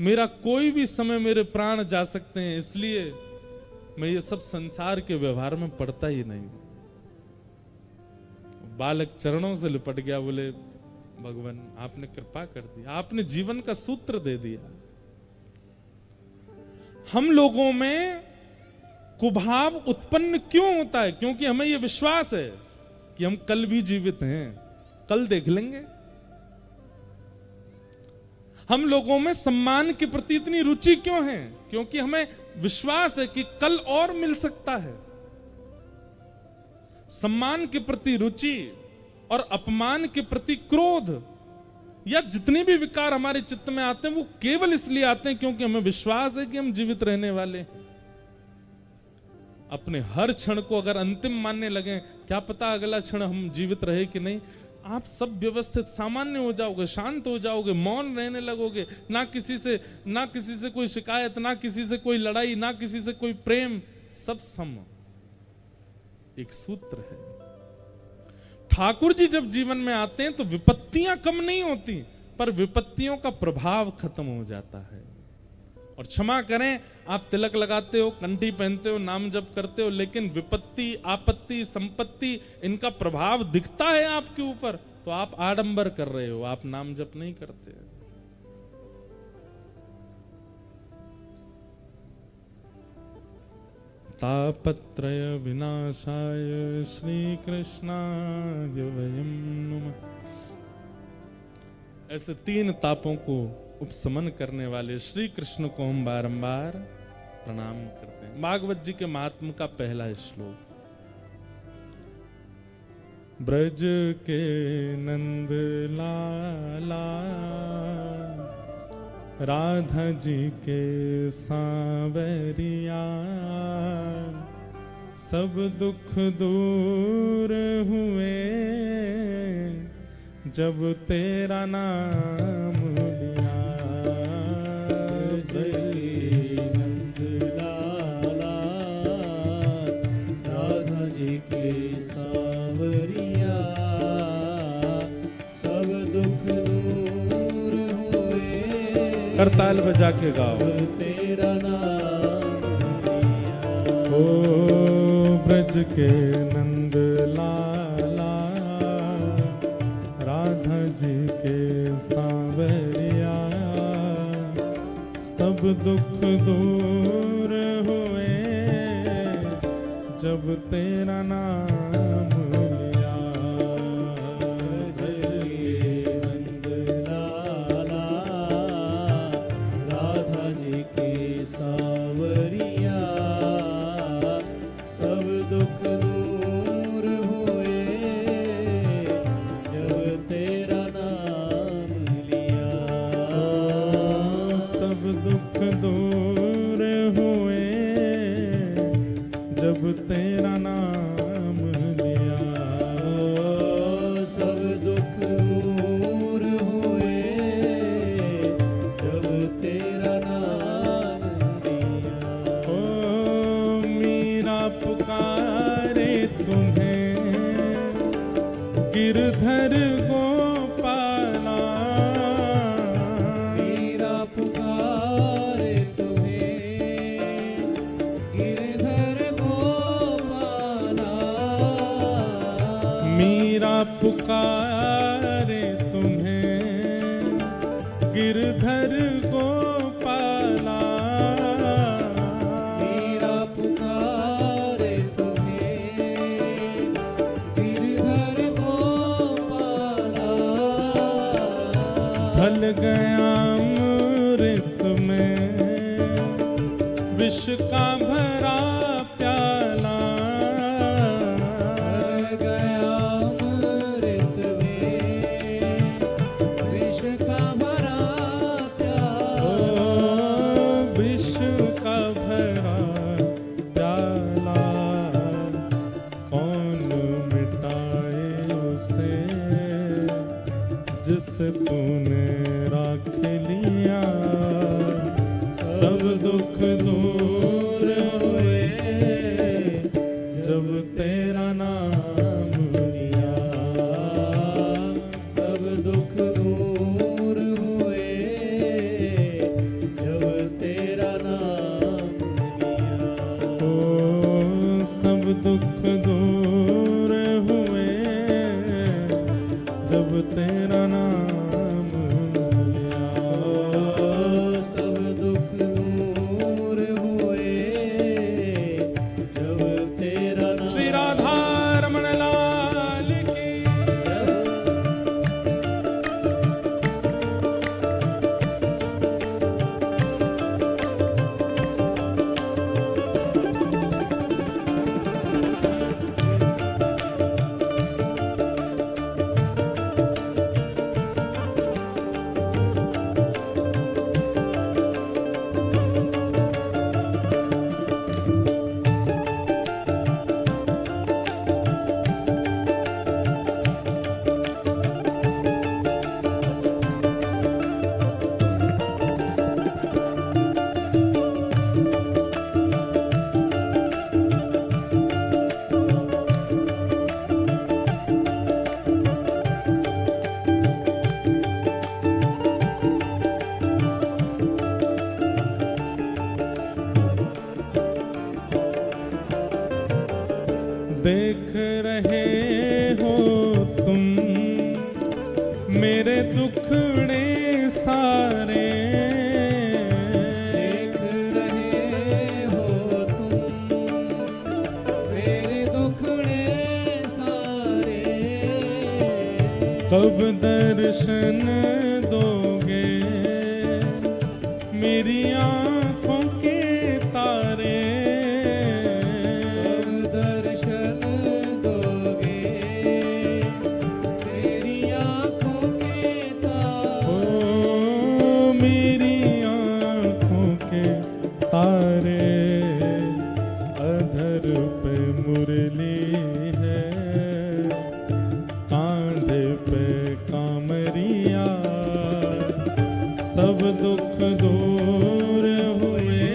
मेरा कोई भी समय मेरे प्राण जा सकते हैं, इसलिए मैं ये सब संसार के व्यवहार में पड़ता ही नहीं। बालक चरणों से लिपट गया, बोले भगवान आपने कृपा कर दी, आपने जीवन का सूत्र दे दिया। हम लोगों में कुभाव उत्पन्न क्यों होता है? क्योंकि हमें यह विश्वास है कि हम कल भी जीवित हैं, कल देख लेंगे। हम लोगों में सम्मान के प्रति इतनी रुचि क्यों है? क्योंकि हमें विश्वास है कि कल और मिल सकता है। सम्मान के प्रति रुचि और अपमान के प्रति क्रोध, या जितने भी विकार हमारे चित्त में आते हैं वो केवल इसलिए आते हैं क्योंकि हमें विश्वास है कि हम जीवित रहने वाले हैं। अपने हर क्षण को अगर अंतिम मानने लगे, क्या पता अगला क्षण हम जीवित रहे कि नहीं, आप सब व्यवस्थित सामान्य हो जाओगे, शांत हो जाओगे, मौन रहने लगोगे, ना किसी से कोई शिकायत, ना किसी से कोई लड़ाई, ना किसी से कोई प्रेम, सब सम। एक सूत्र है। ठाकुर जी जब जीवन में आते हैं तो विपत्तियां कम नहीं होती, पर विपत्तियों का प्रभाव खत्म हो जाता है। और क्षमा करें, आप तिलक लगाते हो, कंठी पहनते हो, नाम जप करते हो, लेकिन विपत्ति, आपत्ति, संपत्ति, इनका प्रभाव दिखता है आपके ऊपर, तो आप आडंबर कर रहे हो, आप नाम जप नहीं करते। तापत्रय विनाशाय श्री कृष्णाय वयं नुमः। ऐसे 3 तापों को उपशमन करने वाले श्री कृष्ण को हम बारंबार प्रणाम करते हैं। भागवत जी के महात्म का पहला श्लोक। ब्रज के नंद लाला, राधा जी के सांवरिया, सब दुख दूर हुए जब तेरा नाम लिया। जय नंद लाला, राधा जी के सांवरिया, सब दुख दूर हुए। करताल बजा के गाओ। तेरा नाम लिया। ब्रज के नंद लाला, राधा जी के सांवरिया, सब दुख दूर हुए जब तेरा नाम लिया। जय नंद लाला, राधा जी के सांवरिया, सब दुख दूर हुए जब तेरा नाम लिया। सब दुख दूर हुए जब तेरा नाम लिया। सब दुख दूर हुए जब तेरा नाम लिया। ओ मीरा पुकारे तुम्हें गिरधर गोपाला, मीरा पुकारे तुम्हें गिरधर गोपाला। मीरा पुकारे तुम्हें गिरधर गोपाला, मीरा पुकारे तुम्हें गिरधर गोपाला। ढल गया अमृत में विष का भरा प्याला, ढल गया अमृत में विष का भरा प्याला। ओ विष का भरा प्याला, कौन मिटाए उसे जिसे तूने राख लिया। सब दुख दूर हुए जब तेरा नाम लिया। सब दुख दूर हुए जब तेरा नाम लिया। ओ सब दुख दूर हुए जब तेरा नाम लिया। सब दुख दूर हुए जब तेरा नाम। श्री राधा रमण लाल की। देख रहे हो तुम मेरे दुखड़े सारे, देख रहे हो तुम मेरे दुखड़े सारे। कब दर्शन दोगे मेरी आंखों के तारे। कब दर्शन दोगे तेरी आँखों के तारे। ओ मेरी आंखों के तारे, अधर पे मुरली है, कांधे पे कामरिया, सब दुख दूर हुए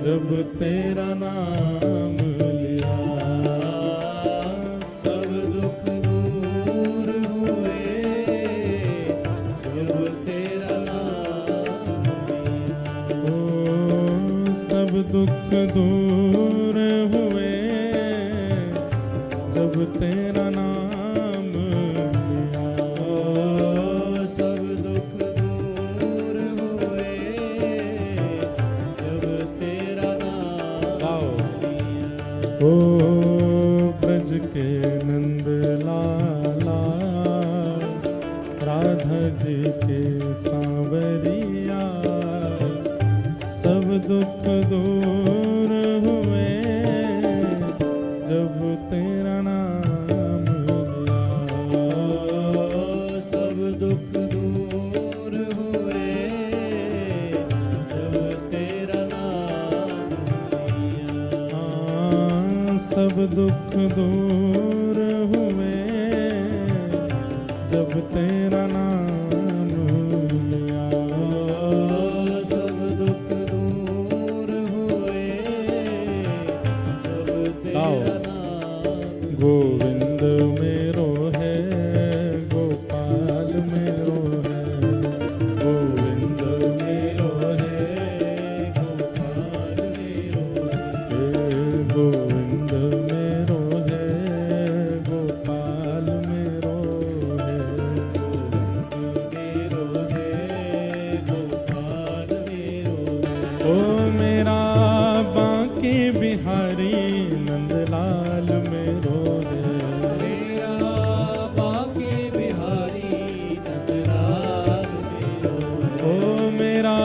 जब तेरा नाम लिया। सब दुख दूर हुए जब तेरा नाम लिया। ओ सब दुख दूर हुए जब तेरा नाम लिया। सब दुख दूर हुए जब तेरा नाम गाओ। लिया। ओ ब्रज के नंद लाला राधा जी के सांवरिया, सब दुख दूर हुए जब तेरा नाम लिया। सब दुख दूर हुए जब तेरा नाम लिया। हाँ, सब दुख दूर हुए जब तेरा नाम लिया। सब दुख दूर हुए जब तेरा नाम। गोविंद मेरो है, गोपाल मेरो है, गोविंद मेरो है, गोपाल मेरो हे गोविंद मेरो है, गोपाल मेरो है। मेरो है, गोपाल मेरो है। ओ मेरा बांके बिहारी नंदलाल मेरो है। मेरा बांके बिहारी नंदलाल मेरो है। ओ मेरा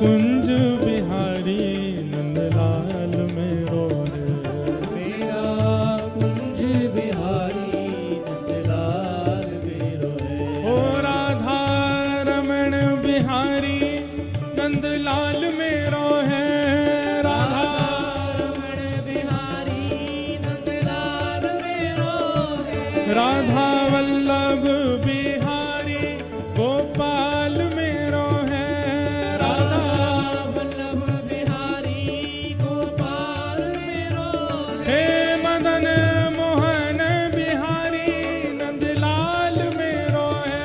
कुंज बिहारी नंदलाल मेरो है। मेरा कुंज बिहारी नंदलाल मेरो है। ओ राधा रमण बिहारी नंदलाल मेरो है। राधा रमण बिहारी नंदलाल मेरो है। राधा वल्लभ बिहारी गोपाल मेरो है। राधा वल्लभ बिहारी गोपाल मेरो हे है। मदन मोहन बिहारी नंदलाल मेरो है।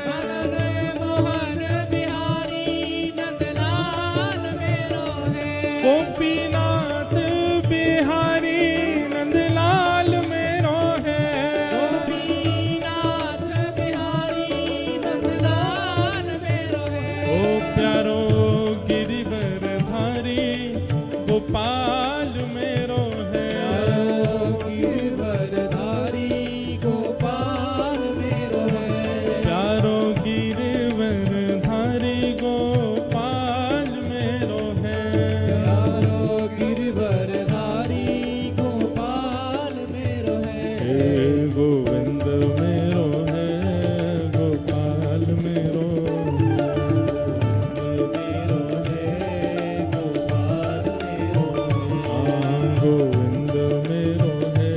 मदन मोहन बिहारी नंदलाल मेरो है। गोपीनाथ बिहारी नंदलाल मेरो है। गोपीनाथ बिहारी नंदलाल मेरो है। ओ प्यारो गिरिवरधारी गोपाल मेरो है। गिरवरधारी गोपाल मेरो है। प्यारो गिरिवरधारी गोपाल मेरो है। प्यारो गिरवरधारी गोपाल मेरो हे है। गोविंद मेरो है, गोपाल मेरो है। मेरो है, गोपाल मेरो है। हाँ, गोविंद मेरो है,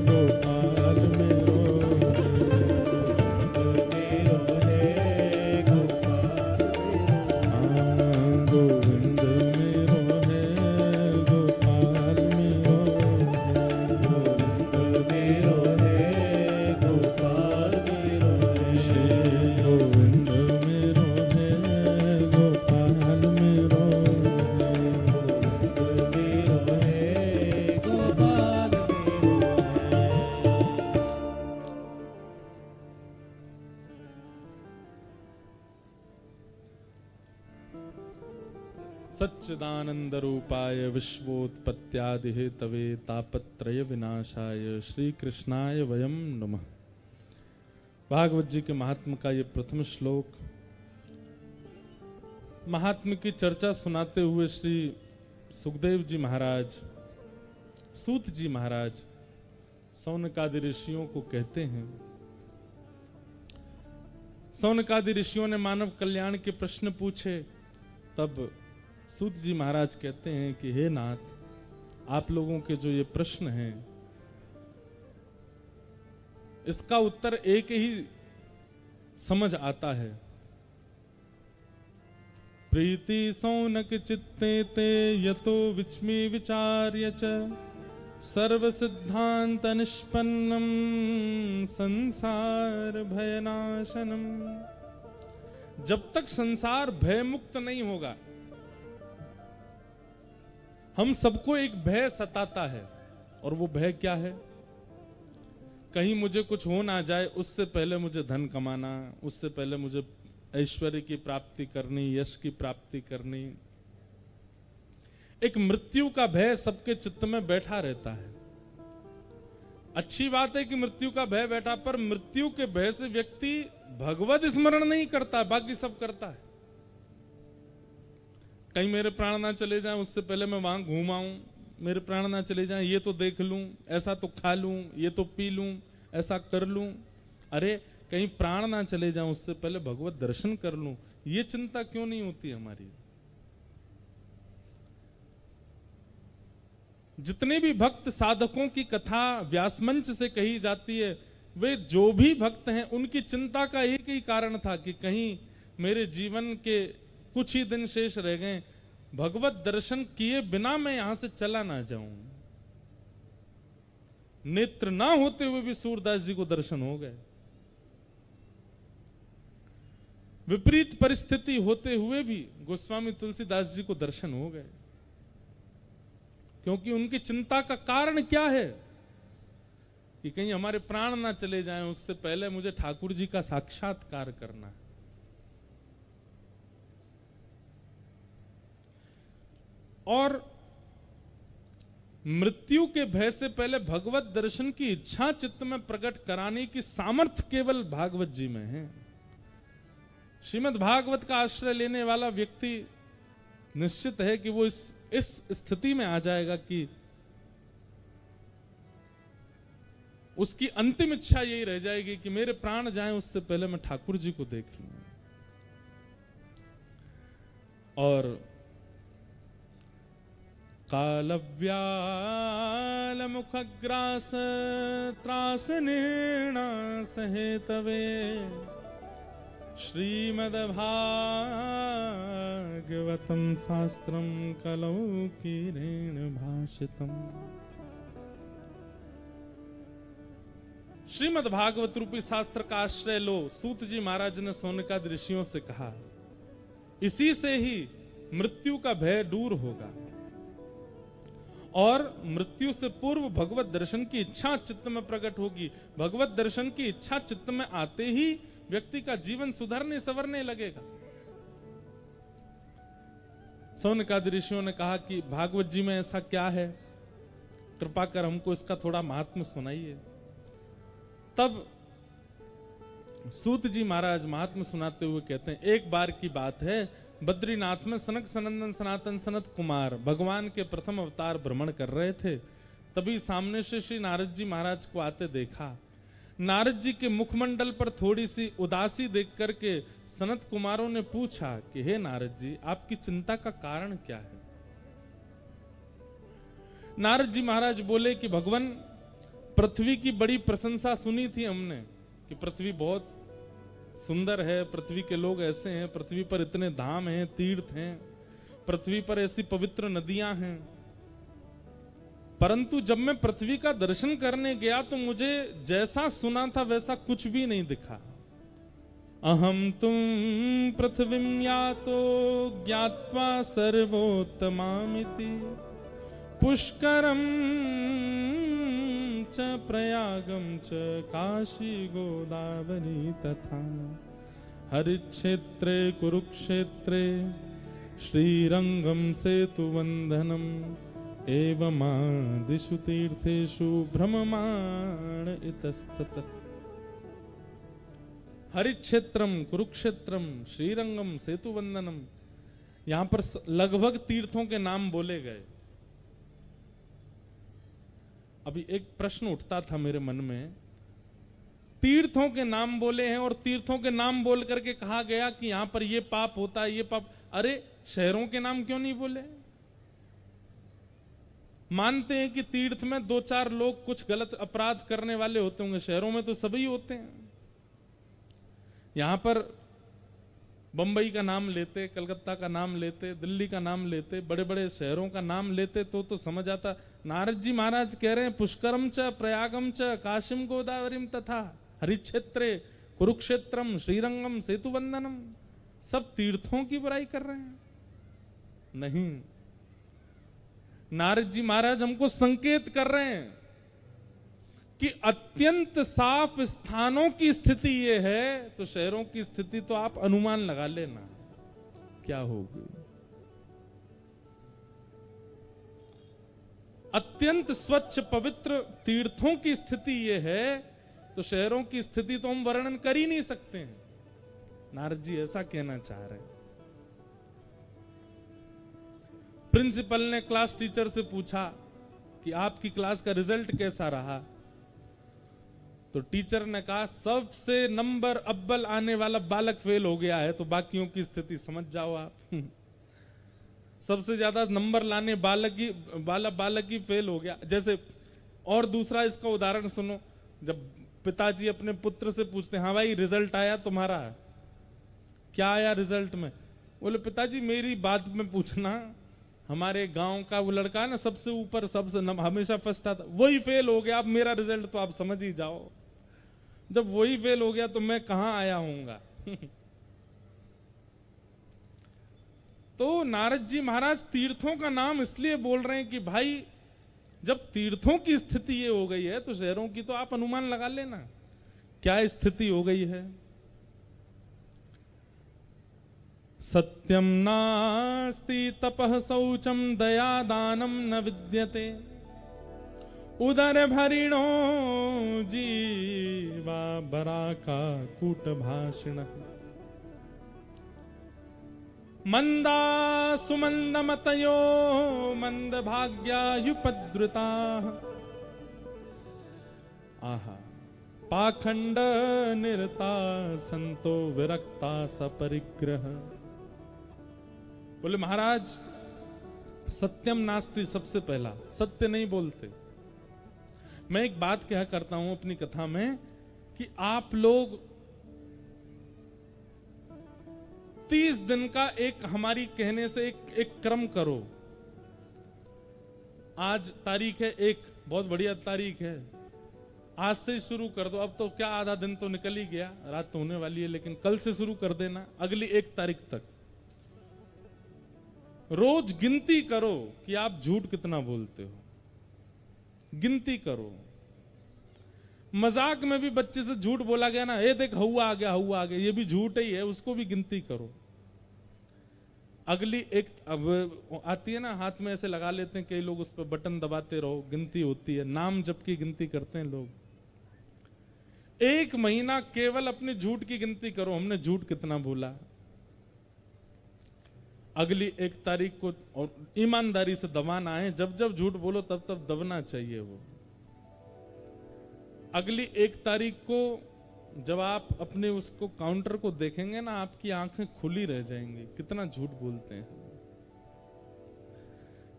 गोपाल मेरो है। मेरो है, गोपाल मेरो है। हाँ, गोविंद मेरो है, गोपाल मेरो है। मेरो है, गोपाल मेरो है। श्री गोविंद मेरो है, गोपाल मेरो है। मेरो है, गोपाल मेरो है। सच्चिदानंद रूपाय विश्वोत्पत्त्यादि हेतवे तापत्रय विनाशाय श्री कृष्णाय वयम नमः। भागवत जी के महात्म का ये प्रथम श्लोक महात्म की चर्चा सुनाते हुए श्री सुखदेव जी महाराज, सूत जी महाराज सौनकादि ऋषियों को कहते हैं। सौनकादि ऋषियों ने मानव कल्याण के प्रश्न पूछे, तब सूत जी महाराज कहते हैं कि हे नाथ, आप लोगों के जो ये प्रश्न हैं इसका उत्तर एक ही समझ आता है। प्रीति सौनक चित्ते ते यतो विच्मी विचार्य च सर्व सिद्धांत निष्पन्नम संसार भयनाशनम। जब तक संसार भय मुक्त नहीं होगा, हम सबको एक भय सताता है, और वो भय क्या है? कहीं मुझे कुछ हो ना जाए, उससे पहले मुझे धन कमाना, उससे पहले मुझे ऐश्वर्य की प्राप्ति करनी, यश की प्राप्ति करनी। एक मृत्यु का भय सबके चित्त में बैठा रहता है। अच्छी बात है कि मृत्यु का भय बैठा, पर मृत्यु के भय से व्यक्ति भगवत स्मरण नहीं करता, बाकी सब करता है। कहीं मेरे प्राण ना चले जाएं, उससे पहले मैं वहां घूम आऊं, मेरे प्राण ना चले जाएं, ये तो देख लूं, ऐसा तो खा लूं, ये तो पी लूं, ऐसा कर लूं। अरे कहीं प्राण ना चले जाएं, उससे पहले भगवत दर्शन कर लूं, ये चिंता क्यों नहीं होती हमारी? जितने भी भक्त साधकों की कथा व्यासमंच से कही जाती है, वे जो भी भक्त हैं उनकी चिंता का एक ही कारण था कि कहीं मेरे जीवन के कुछ ही दिन शेष रह गए, भगवत दर्शन किए बिना मैं यहां से चला ना जाऊं। नेत्र ना होते हुए भी सूरदास जी को दर्शन हो गए, विपरीत परिस्थिति होते हुए भी गोस्वामी तुलसीदास जी को दर्शन हो गए, क्योंकि उनकी चिंता का कारण क्या है कि कहीं हमारे प्राण ना चले जाएं, उससे पहले मुझे ठाकुर जी का साक्षात्कार करना है। और मृत्यु के भय से पहले भगवत दर्शन की इच्छा चित्त में प्रकट कराने की सामर्थ्य केवल भागवत जी में है। श्रीमद् भागवत का आश्रय लेने वाला व्यक्ति निश्चित है कि वो इस स्थिति में आ जाएगा कि उसकी अंतिम इच्छा यही रह जाएगी कि मेरे प्राण जाएं, उससे पहले मैं ठाकुर जी को देख लूं। और कालव्याल मुखग्रास त्रास निर्णा सहेतवे श्रीमद्भागवतं शास्त्रं कलौ कीरेण भाषितम्। श्रीमद्भागवत रूपी शास्त्र का आश्रय लो, सूत जी महाराज ने सोनकाद ऋषियों से कहा, इसी से ही मृत्यु का भय दूर होगा और मृत्यु से पूर्व भगवत दर्शन की इच्छा चित्त में प्रकट होगी। भगवत दर्शन की इच्छा चित्त में आते ही व्यक्ति का जीवन सुधरने संवरने लगेगा। सौनकादि ऋषियों ने कहा कि भागवत जी में ऐसा क्या है, कृपा कर हमको इसका थोड़ा महात्म्य सुनाइए। तब सूत जी महाराज महात्म्य सुनाते हुए कहते हैं, एक बार की बात है, बद्रीनाथ में सनक सनंदन सनातन सनत कुमार भगवान के प्रथम अवतार भ्रमण कर रहे थे। तभी सामने से श्री नारद जी महाराज को आते देखा। नारद जी के मुखमंडल पर थोड़ी सी उदासी देख करके सनत कुमारों ने पूछा कि हे नारद जी, आपकी चिंता का कारण क्या है? नारद जी महाराज बोले कि भगवान, पृथ्वी की बड़ी प्रशंसा सुनी थी हमने कि पृथ्वी बहुत सुंदर है, पृथ्वी के लोग ऐसे हैं, पृथ्वी पर इतने धाम हैं, तीर्थ हैं, पृथ्वी पर ऐसी पवित्र नदियां हैं, परंतु जब मैं पृथ्वी का दर्शन करने गया तो मुझे जैसा सुना था वैसा कुछ भी नहीं दिखा। अहम तुम पृथ्वीं यातो ज्ञात्वा सर्वोत्तमामिति पुष्करम च प्रयागम च काशी गोदावरी तथा हरिक्षेत्रे कुरुक्षेत्रे श्रीरंगम सेतुवंदनम एवमादिषु तीर्थेषु भ्रममाण इतस्ततः। हरिक्षेत्रम कुरुक्षेत्रम श्रीरंगम सेतुवंदनम, यहां पर लगभग तीर्थों के नाम बोले गए। अभी एक प्रश्न उठता था मेरे मन में, तीर्थों के नाम बोले हैं और तीर्थों के नाम बोल करके कहा गया कि यहां पर ये पाप होता है, ये पाप, अरे शहरों के नाम क्यों नहीं बोले? मानते हैं कि तीर्थ में दो चार लोग कुछ गलत अपराध करने वाले होते होंगे, शहरों में तो सभी होते हैं। यहां पर बंबई का नाम लेते, कलकत्ता का नाम लेते, दिल्ली का नाम लेते, बड़े बड़े शहरों का नाम लेते तो समझ आता। नारद जी महाराज कह रहे हैं पुष्करम च प्रयागम च काशीम गोदावरीम तथा हरिक्षेत्रे कुरुक्षेत्रम श्रीरंगम सेतुवंदनम, सब तीर्थों की बुराई कर रहे हैं? नहीं, नारद जी महाराज हमको संकेत कर रहे हैं कि अत्यंत साफ स्थानों की स्थिति ये है, तो शहरों की स्थिति तो आप अनुमान लगा लेना क्या होगी। अत्यंत स्वच्छ पवित्र तीर्थों की स्थिति ये है, तो शहरों की स्थिति तो हम वर्णन कर ही नहीं सकते हैं। नारद जी ऐसा कहना चाह रहे हैं। प्रिंसिपल ने क्लास टीचर से पूछा कि आपकी क्लास का रिजल्ट कैसा रहा, तो टीचर ने कहा सबसे नंबर अव्वल आने वाला बालक फेल हो गया है, तो बाकियों की स्थिति समझ जाओ आप। सबसे ज्यादा नंबर लाने बालक ही फेल हो गया। जैसे और दूसरा इसका उदाहरण सुनो, जब पिताजी अपने पुत्र से पूछते हैं, हाँ भाई रिजल्ट आया तुम्हारा, क्या आया रिजल्ट में? बोले पिताजी मेरी बात में पूछना, हमारे गांव का वो लड़का है ना सबसे ऊपर हमेशा फर्स्ट आता, वही फेल हो गया, अब मेरा रिजल्ट तो आप समझ ही जाओ। जब वही फेल हो गया तो मैं कहां आया हूंगा। तो नारद जी महाराज तीर्थों का नाम इसलिए बोल रहे हैं कि भाई जब तीर्थों की स्थिति ये हो गई है, तो शहरों की तो आप अनुमान लगा लेना क्या स्थिति हो गई है। सत्यम नास्ति तपः शौचम दया दानम न विद्यते, उदर भरिणो जीवा बराका कूट भाषिण, मंदा सुमंदमतयो मंद भाग्यायुपद्रुता, आहा पाखंड निरता संतो विरक्ता सपरिग्रह। बोले महाराज सत्यम नास्ति, सबसे पहला सत्य नहीं बोलते। मैं एक बात कहा करता हूं अपनी कथा में कि आप लोग 30 दिन का एक हमारी कहने से एक क्रम करो। आज तारीख है 1, बहुत बढ़िया तारीख है, आज से ही शुरू कर दो। अब तो क्या आधा दिन तो निकल ही गया, रात तो होने वाली है, लेकिन कल से शुरू कर देना अगली 1 तारीख तक। रोज गिनती करो कि आप झूठ कितना बोलते हो, गिनती करो। मजाक में भी बच्चे से झूठ बोला गया ना, ये देख हुआ आ गया, हुआ आ गया, ये भी झूठ ही है, उसको भी गिनती करो। अगली एक अब आती है ना, हाथ में ऐसे लगा लेते हैं कई लोग, उस पर बटन दबाते रहो, गिनती होती है, नाम जप की गिनती करते हैं लोग। 1 महीना केवल अपने झूठ की गिनती करो, हमने झूठ कितना बोला। अगली 1 तारीख को और ईमानदारी से दबाना है, जब जब झूठ बोलो तब तब दबना चाहिए वो। अगली 1 तारीख को जब आप अपने उसको काउंटर को देखेंगे ना, आपकी आंखें खुली रह जाएंगी, कितना झूठ बोलते हैं।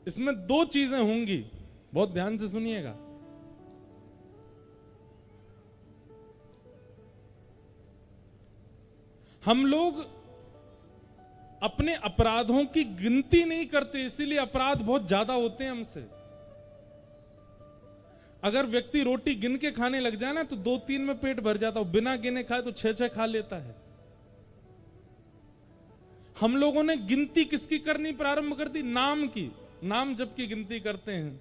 इसमें 2 चीजें होंगी, बहुत ध्यान से सुनिएगा। हम लोग अपने अपराधों की गिनती नहीं करते, इसीलिए अपराध बहुत ज्यादा होते हैं हमसे। अगर व्यक्ति रोटी गिन के खाने लग जाए ना, तो 2-3 में पेट भर जाता है, बिना गिने खाए तो 6-6 खा लेता है। हम लोगों ने गिनती किसकी करनी प्रारंभ कर दी? नाम की, नाम जप की गिनती करते हैं,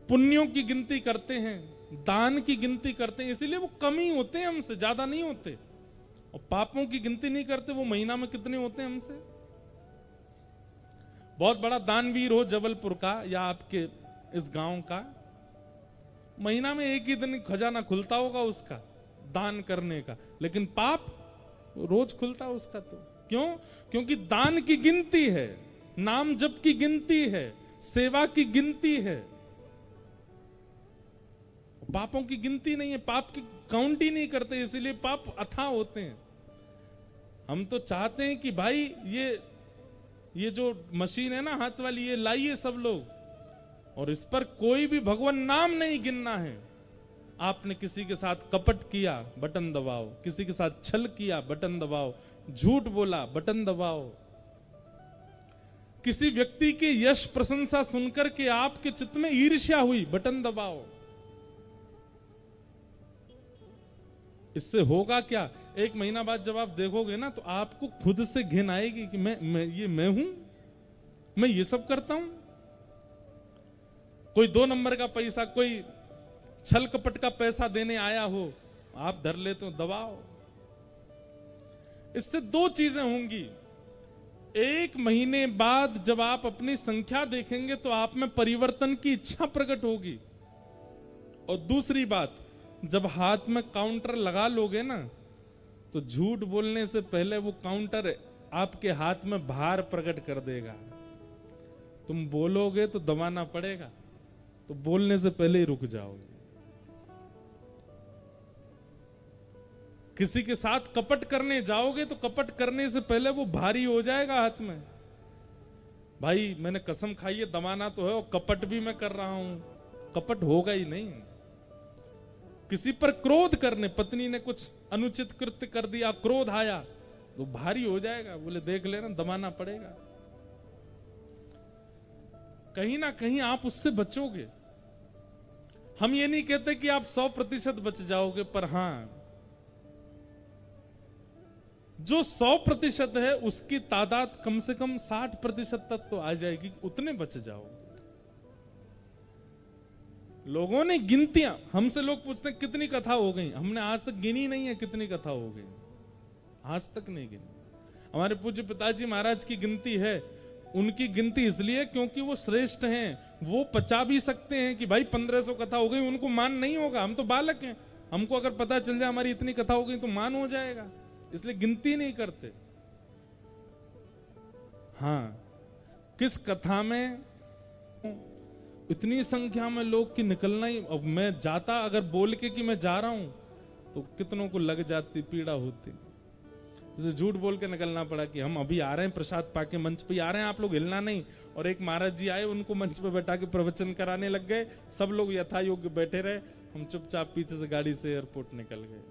पुण्यों की गिनती करते हैं, दान की गिनती करते हैं, इसीलिए वो कम ही होते हैं हमसे, ज्यादा नहीं होते। और पापों की गिनती नहीं करते, वो महीना में कितने होते हैं हमसे। बहुत बड़ा दानवीर हो जबलपुर का या आपके इस गांव का, महीना में 1 ही दिन खजाना खुलता होगा उसका दान करने का, लेकिन पाप रोज खुलता है उसका। तो क्यों? क्योंकि दान की गिनती है, नाम जप की गिनती है, सेवा की गिनती है, पापों की गिनती नहीं है, पाप की काउंट ही नहीं करते, इसीलिए पाप अथाह होते हैं। हम तो चाहते हैं कि भाई ये जो मशीन है ना हाथ वाली, ये लाइए सब लोग, और इस पर कोई भी भगवान नाम नहीं गिनना है। आपने किसी के साथ कपट किया, बटन दबाओ, किसी के साथ छल किया, बटन दबाओ, झूठ बोला, बटन दबाओ, किसी व्यक्ति के यश प्रशंसा सुनकर के आपके चित्त में ईर्ष्या हुई, बटन दबाओ। इससे होगा क्या? 1 महीना बाद जब आप देखोगे ना, तो आपको खुद से घिन आएगी कि मैं हूं, मैं ये सब करता हूं? कोई 2 नंबर का पैसा, कोई छल कपट का पैसा देने आया हो, आप धर लेते हो, दबाओ। इससे 2 चीजें होंगी। 1 महीने बाद जब आप अपनी संख्या देखेंगे तो आप में परिवर्तन की इच्छा प्रकट होगी। और दूसरी बात, जब हाथ में काउंटर लगा लोगे ना, तो झूठ बोलने से पहले वो काउंटर आपके हाथ में भार प्रकट कर देगा। तुम बोलोगे तो दबाना पड़ेगा, तो बोलने से पहले ही रुक जाओगे। किसी के साथ कपट करने जाओगे तो कपट करने से पहले वो भारी हो जाएगा हाथ में। भाई मैंने कसम खाई है, दबाना तो है, और कपट भी मैं कर रहा हूं, कपट होगा ही नहीं। किसी पर क्रोध करने, पत्नी ने कुछ अनुचित कृत्य कर दिया, क्रोध आया, तो भारी हो जाएगा। बोले देख लेना, दबाना पड़ेगा। कहीं ना कहीं आप उससे बचोगे। हम ये नहीं कहते कि आप 100% बच जाओगे, पर हां, जो 100% है उसकी तादाद कम से कम 60% तक तो आ जाएगी, उतने बच जाओगे। लोगों ने गिनतियां, हमसे लोग पूछते हैं कितनी कथा हो गई, हमने आज तक गिनी नहीं है कितनी कथा हो गई, आज तक नहीं गिनी। हमारे पूज्य पिताजी महाराज की गिनती है, उनकी गिनती इसलिए क्योंकि वो श्रेष्ठ हैं, वो पचा भी सकते हैं कि भाई 1500 कथा हो गई, उनको मान नहीं होगा, हम तो बालक हैं, हमको अगर पता चल जाए हमारी इतनी कथा हो गई तो मान हो जाएगा, इसलिए गिनती नहीं करते। हाँ, किस कथा में इतनी संख्या में लोग की निकलना ही, अब मैं जाता अगर बोल के कि मैं जा रहा हूं तो कितनों को लग जाती, पीड़ा होती। जैसे झूठ बोल के निकलना पड़ा कि हम अभी आ रहे हैं, प्रसाद पाके मंच पे आ रहे हैं, आप लोग हिलना नहीं। और एक महाराज जी आए, उनको मंच पे बैठा के प्रवचन कराने लग गए, सब लोग यथा योग्य बैठे रहे, हम चुपचाप पीछे से गाड़ी से एयरपोर्ट निकल गए।